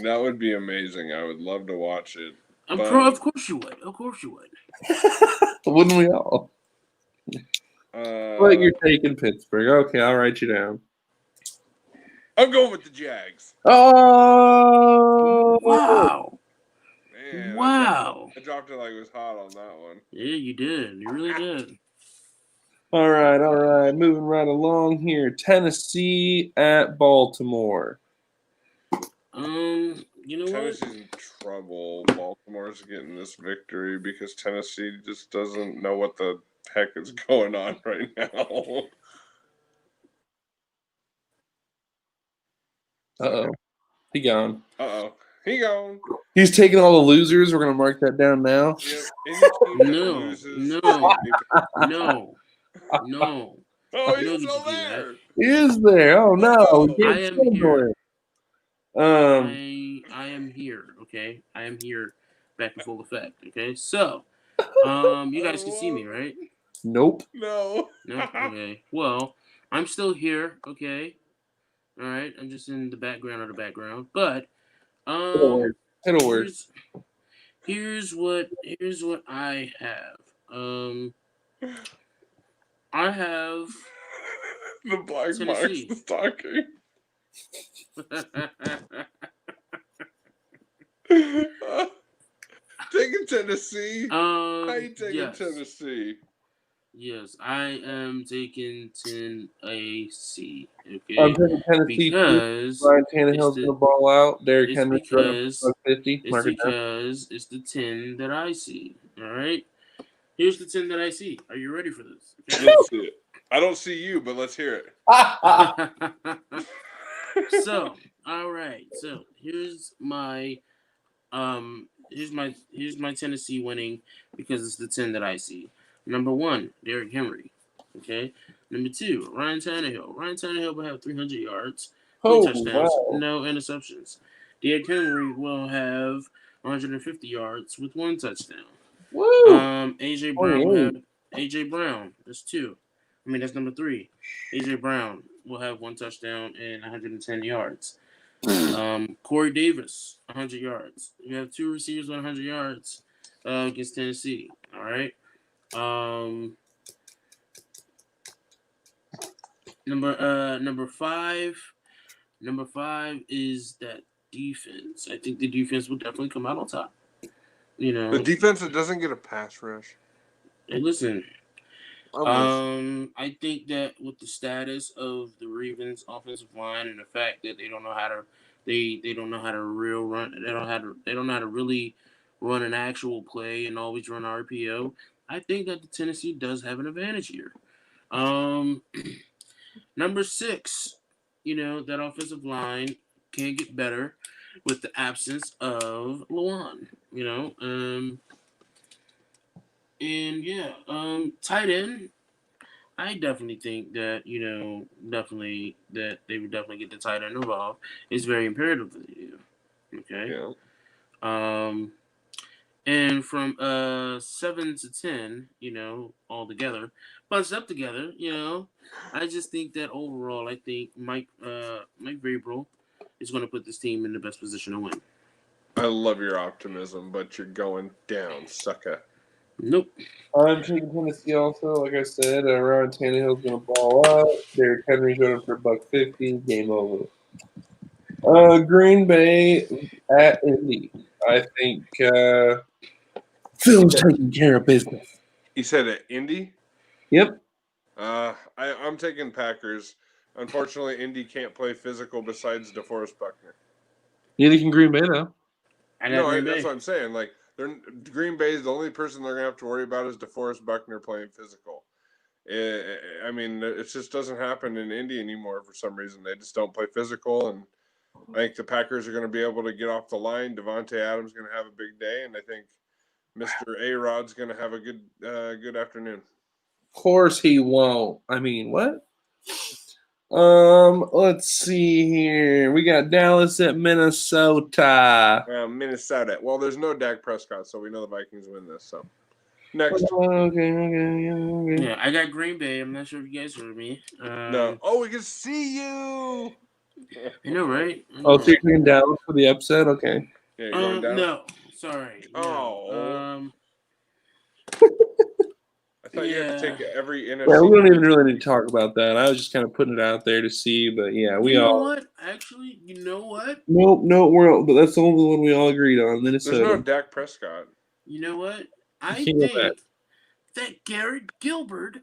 That would be amazing. I would love to watch it. Of course you would. Of course you would. Wouldn't we all? But you're taking Pittsburgh. Okay, I'll write you down. I'm going with the Jags. Oh! Wow. Man, wow. I dropped it like it was hot on that one. Yeah, you did. You really did. All right. Moving right along here. Tennessee at Baltimore. You know Tennessee's in trouble. Baltimore's getting this victory because Tennessee just doesn't know what the heck is going on right now. Uh-oh. He gone. Uh-oh. He gone. He's taking all the losers. We're going to mark that down now. Yep. Any team that No, loses. no. Oh, You he's don't get still to do that. there. He is there. Oh, no. We I can't am here. celebrate. I am here. Okay, I am here. Back in full effect. Okay, so you guys can see me, right? Nope. No. No. Okay. Well, I'm still here. Okay. All right. I'm just in the background of the background, but Hit a word. here's what I have. I have The black Tennessee. box is talking. Taking Tennessee. How you taking yes. Tennessee? Yes, I am taking Tennessee. Okay, I'm taking Tennessee. because Ryan Tannehill's going to ball out. Derrick it's Henry's running for 50. it's because it's the 10 that I see. All right, here's the 10 that I see. Are you ready for this? Okay. Let's see it. I don't see you, but let's hear it. So, all right. So here's my Tennessee winning because it's the 10 that I see. Number 1, Derrick Henry. Okay. Number 2, Ryan Tannehill. Ryan Tannehill will have 300 yards, 3 touchdowns, no interceptions. Derrick Henry will have 150 yards with 1 touchdown. Woo! AJ Brown will have AJ Brown. That's 2. That's number 3. AJ Brown will have 1 touchdown and 110 yards. Corey Davis, 100 yards. You have 2 receivers with 100 yards against Tennessee. All right. Number 5. Number 5 is that defense. I think the defense will definitely come out on top. The defense that doesn't get a pass rush. Hey, listen. I think that with the status of the Ravens offensive line and the fact that they don't know how to they don't know how to they don't know how to really run an actual play and always run RPO. I think that the Tennessee does have an advantage here. Number 6, that offensive line can get better with the absence of Luan. Tight end. I definitely think that that they would definitely get the tight end involved. It's very imperative that they do. Okay. Yeah. And from 7 to 10, all together, bunched up together, I just think that overall, I think Mike Vrabel is going to put this team in the best position to win. I love your optimism, but you're going down, sucker. Nope. I'm taking Tennessee also. Like I said, Ryan Tannehill's going to ball out. Derrick Henry's running for $150. Game over. Green Bay at Indy. I think Phil's taking care of business. You said at Indy? Yep. I'm taking Packers. Unfortunately, Indy can't play physical besides DeForest Buckner. Neither can Green Bay, though. That's what I'm saying. Like, Green Bay is the only person they're going to have to worry about is DeForest Buckner playing physical. It just doesn't happen in Indy anymore for some reason. They just don't play physical, and I think the Packers are going to be able to get off the line. Devontae Adams is going to have a big day, and I think Mr. A-Rod's going to have a good afternoon. Of course he won't. What? Let's see here. We got Dallas at Minnesota. Minnesota. Well, there's no Dak Prescott, so we know the Vikings win this. So next. Okay. Yeah, I got Green Bay. I'm not sure if you guys heard me. No. Oh, we can see you. I know, right? Oh, so you're taking Dallas for the upset? Okay. Yeah, you're going down? No. Sorry. Oh. No. I thought you had to take every NFC. Yeah, we don't even really need to talk about that. I was just kind of putting it out there to see, but yeah, you know what? Actually, you know what? Nope, but that's the only one we all agreed on. Minnesota. There's no Dak Prescott. You know what? I think that Garrett Gilbert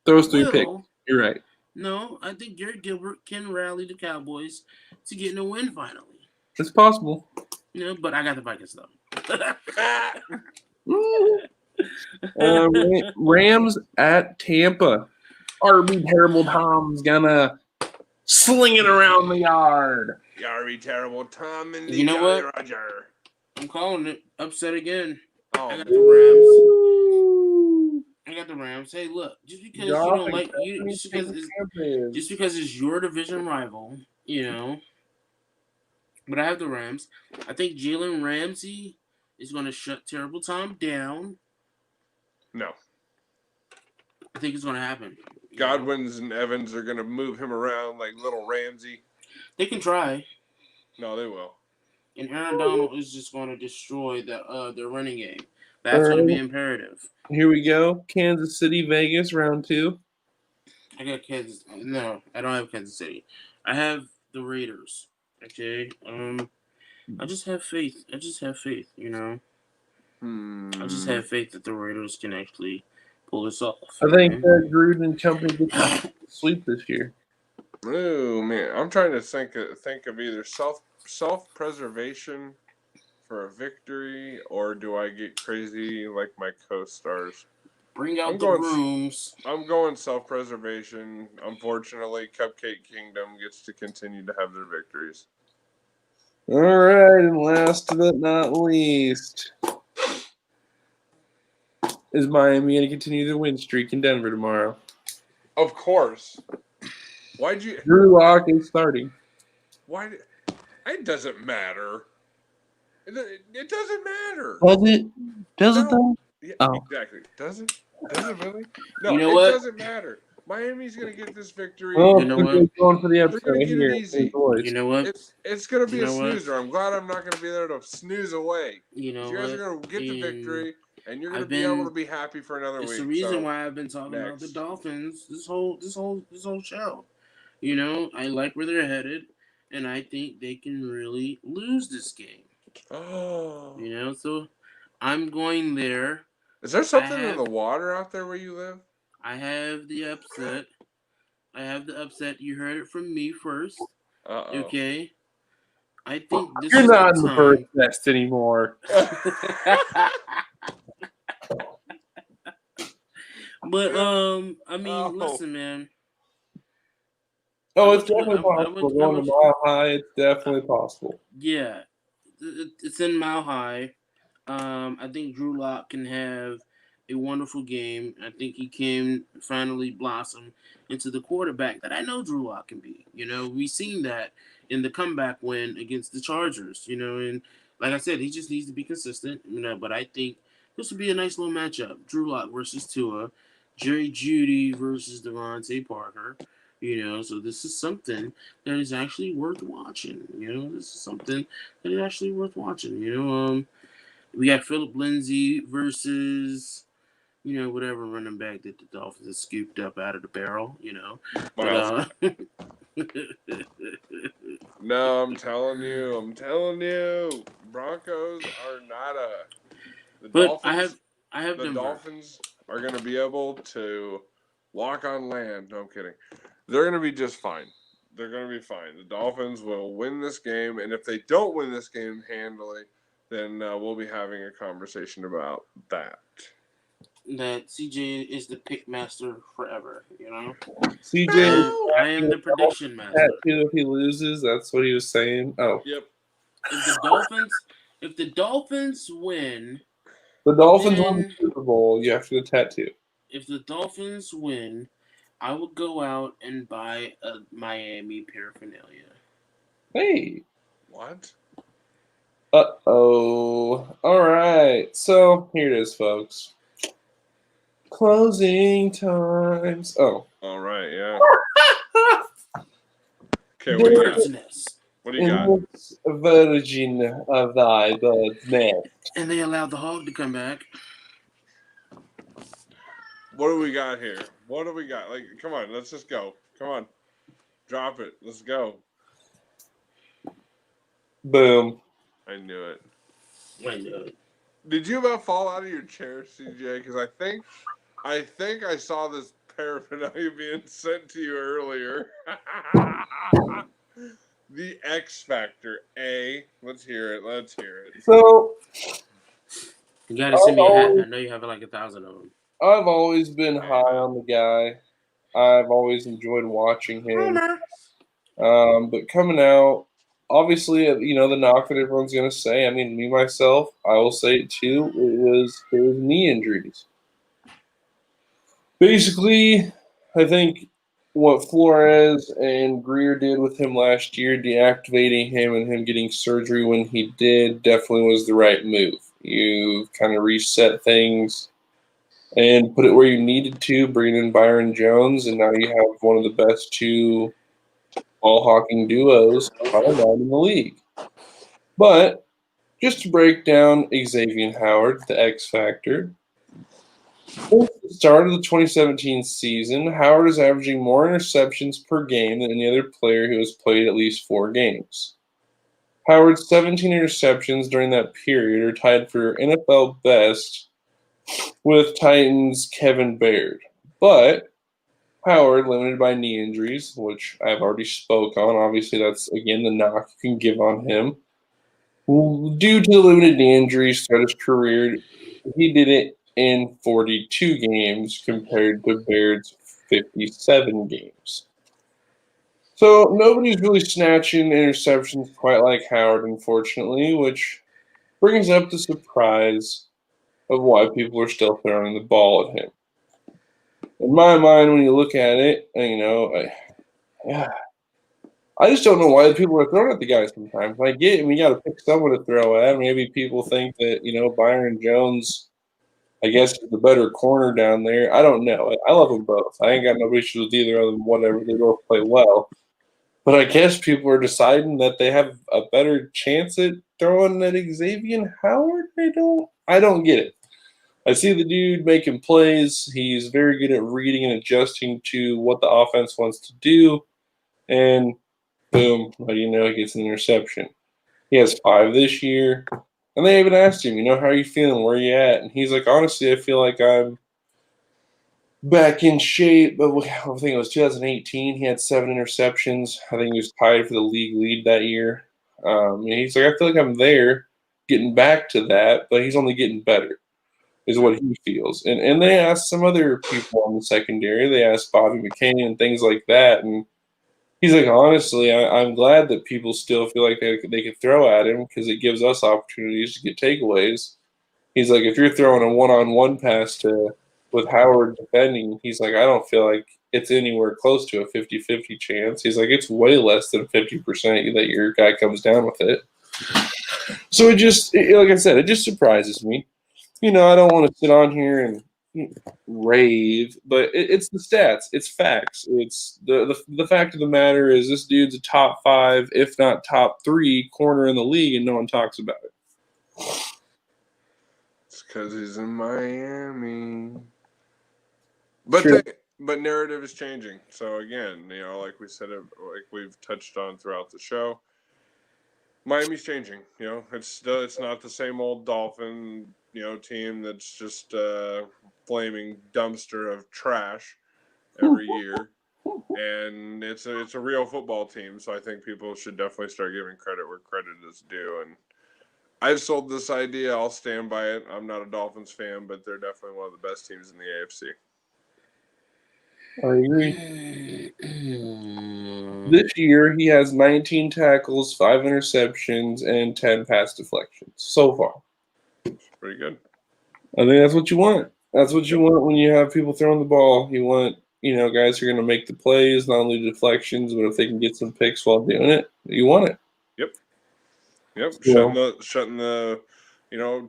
throws 3 picks. You're right. No, I think Garrett Gilbert can rally the Cowboys to getting a win finally. It's possible. But I got the Vikings though. Rams at Tampa. RB Terrible Tom's gonna sling it around the yard. Yarby Terrible Tom and the You know Jolly what? Roger. I'm calling it upset again. Oh, I got man. the Rams. I got the Rams. Hey, look, just because you don't like you, just because it's your division rival, But I have the Rams. I think Jalen Ramsey is going to shut Terrible Tom down. No. I think it's going to happen. Godwin's and Evans are going to move him around like little Ramsey. They can try. No, they will. And Aaron Donald is just going to destroy the running game. That's going to be imperative. Here we go. Kansas City, Vegas, round 2. I got Kansas. No, I don't have Kansas City. I have the Raiders. Okay. I just have faith. I just have faith. I just have faith that the Raiders can actually pull this off. I think Gruden and company get to sweep this year. Oh man, I'm trying to think of either self-preservation for a victory, or do I get crazy like my co-stars? Bring out the brooms. I'm going self-preservation. Unfortunately, Cupcake Kingdom gets to continue to have their victories. All right, and last but not least, is Miami going to continue their win streak in Denver tomorrow? Of course. Why'd you? Drew Lock is starting. Why? It doesn't matter. It doesn't matter. Does it? Does it though? Yeah, Oh. exactly. Does it? Does it really? No, You know what? It doesn't matter. Miami's going to get this victory. Oh, You know what? going for the They're upset going to get here. it easy. You know what? It's going to be You a know what? snoozer. I'm glad I'm not going to be there to snooze away. You know You guys what? are going to get the victory, and you're going to I've be able been- to be happy for another week. It's the reason so, why I've been talking about the next. Dolphins this whole show. I like where they're headed, and I think they can really lose this game. Oh. So I'm going there. Is there something in the water out there where you live? I have the upset. You heard it from me first. Uh-oh. Okay. I think this You're is not in the the first nest anymore. But I mean, listen, man. Oh, it's definitely possible. Going to Mile High, it's definitely possible. Yeah, it's in Mile High. I think Drew Lock can have a wonderful game. I think he can finally blossom into the quarterback that I know Drew Lock can be. We've seen that in the comeback win against the Chargers. And like I said, he just needs to be consistent. But I think this would be a nice little matchup: Drew Lock versus Tua, Jerry Jeudy versus Devontae Parker. So this is something that is actually worth watching. This is something that is actually worth watching. We got Philip Lindsay versus, whatever running back that the Dolphins have scooped up out of the barrel. But, No, I'm telling you, Broncos are not the but Dolphins. I have The Denver. Dolphins are going to be able to walk on land. No, I'm kidding. They're going to be just fine. They're going to be fine. The Dolphins will win this game, and if they don't win this game handily, then we'll be having a conversation about that. That CJ is the pick master forever, CJ, I am the prediction master. if he loses, that's what he was saying. Oh, Yep. If the Dolphins win, the Dolphins won the Super Bowl. You have to get a tattoo. If the Dolphins win, I will go out and buy a Miami paraphernalia. Hey. What? Uh-oh. All right. So here it is, folks. Closing times. Oh. All right, yeah. Okay, what do you got? What do you got? Virgin of thy bird's nest. And they allowed the hog to come back. What do we got here? What do we got? Like, come on, let's just go. Come on. Drop it. Let's go. Boom. I knew it. I knew it. Did you about fall out of your chair, CJ? Because I think I saw this paraphernalia being sent to you earlier. The X Factor. Let's hear it. Let's hear it. So You gotta send me a hat. I know you have like 1,000 of them. I've always been high on the guy. I've always enjoyed watching him. But coming out, obviously, the knock that everyone's going to say, I mean, me, myself, I will say it too, it was his knee injuries. Basically, I think what Flores and Greer did with him last year, deactivating him and him getting surgery when he did, definitely was the right move. You kind of reset things and put it where you needed to, bring in Byron Jones, and now you have one of the best two ball-hawking duos probably not in the league. But just to break down Xavier Howard, the X Factor, since the start of the 2017 season, Howard is averaging more interceptions per game than any other player who has played at least 4 games. Howard's 17 interceptions during that period are tied for NFL best with Titans' Kevin Baird. But Howard, limited by knee injuries, which I've already spoke on. Obviously, that's, again, the knock you can give on him. Due to the limited knee injuries throughout his career, he did it in 42 games compared to Baird's 57 games. So nobody's really snatching interceptions quite like Howard, unfortunately, which brings up the surprise of why people are still throwing the ball at him. In my mind, when you look at it, I just don't know why the people are throwing at the guy sometimes. I get it, we got to pick someone to throw at. Maybe people think that, Byron Jones, I guess, is the better corner down there. I don't know. I love them both. I ain't got no issues with either of them, whatever. They both play well. But I guess people are deciding that they have a better chance at throwing at Xavier Howard. I don't get it. I see the dude making plays. He's very good at reading and adjusting to what the offense wants to do. And boom, he gets an interception. He has 5 this year. And they even asked him, how are you feeling? Where are you at? And he's like, honestly, I feel like I'm back in shape. But I think it was 2018. He had 7 interceptions. I think he was tied for the league lead that year. And he's like, I feel like I'm there, getting back to that, but he's only getting better, is what he feels. And they asked some other people on the secondary. They asked Bobby McCain and things like that. And he's like, honestly, I'm glad that people still feel like they could throw at him because it gives us opportunities to get takeaways. He's like, if you're throwing a one-on-one pass with Howard defending, he's like, I don't feel like it's anywhere close to a 50-50 chance. He's like, it's way less than 50% that your guy comes down with it. So like I said, it just surprises me. I don't want to sit on here and rave, but it's the stats, it's facts. It's the fact of the matter is this dude's a top 5, if not top 3 corner in the league, and no one talks about it. It's because he's in Miami. But narrative is changing. So again, like we said, like we've touched on throughout the show, Miami's changing. It's not the same old Dolphin team that's just a flaming dumpster of trash every year, and it's a real football team. So I think people should definitely start giving credit where credit is due. And I've sold this idea. I'll stand by it. I'm not a Dolphins fan, but they're definitely one of the best teams in the AFC. I agree. This year, he has 19 tackles, 5 interceptions, and 10 pass deflections so far. It's pretty good. I think that's what you want. That's what you want when you have people throwing the ball. You want, guys who are going to make the plays, not only deflections, but if they can get some picks while doing it, you want it. Yep. Shutting the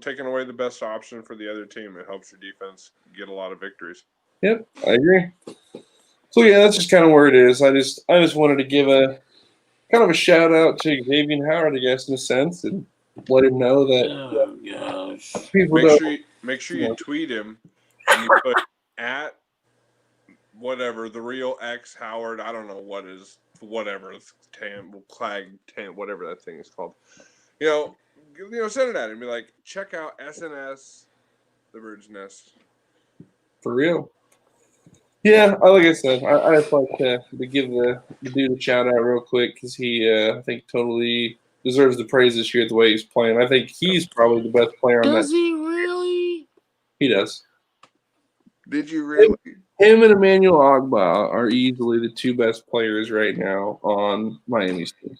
taking away the best option for the other team. It helps your defense get a lot of victories. Yep, I agree. So yeah, that's just kind of where it is. I just wanted to give a kind of a shout out to Xavier Howard, I guess, in a sense, and let him know that people make sure you tweet him and you put at whatever the real X Howard. I don't know what is whatever Clag whatever that thing is called. Send it at him and be like, check out SNS, the Bird's Nest. For real. Yeah, like I said, I'd like to give the dude a shout out real quick because he, I think, totally deserves the praise this year the way he's playing. I think he's probably the best player on that. Does he really? He does. Did you really? Him and Emmanuel Agba are easily the two best players right now on Miami's team.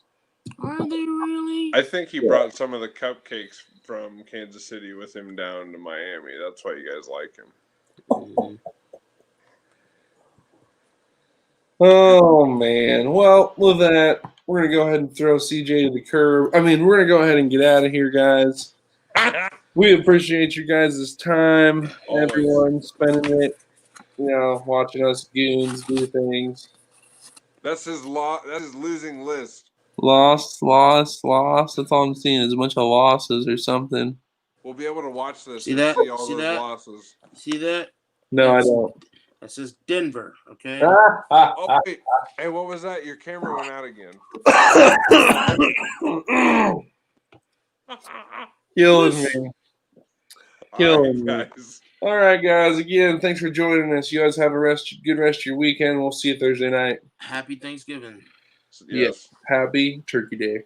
Are they really? I think he brought some of the cupcakes from Kansas City with him down to Miami. That's why you guys like him. Mm-hmm. Oh, man. Well, with that, we're going to go ahead and throw CJ to the curb. I mean, we're going to go ahead and get out of here, guys. We appreciate you guys' time, Always. everyone spending it, watching us goons do things. That's his losing list. Loss. That's all I'm seeing is a bunch of losses or something. We'll be able to watch this See and that? see all See those that? losses. See that? No, I don't. That says Denver, okay? Oh, wait. Hey, what was that? Your camera went out again. Killing me. Killing me. Guys. All right, guys. Again, thanks for joining us. You guys have a good rest of your weekend. We'll see you Thursday night. Happy Thanksgiving. Yes. Happy Turkey Day.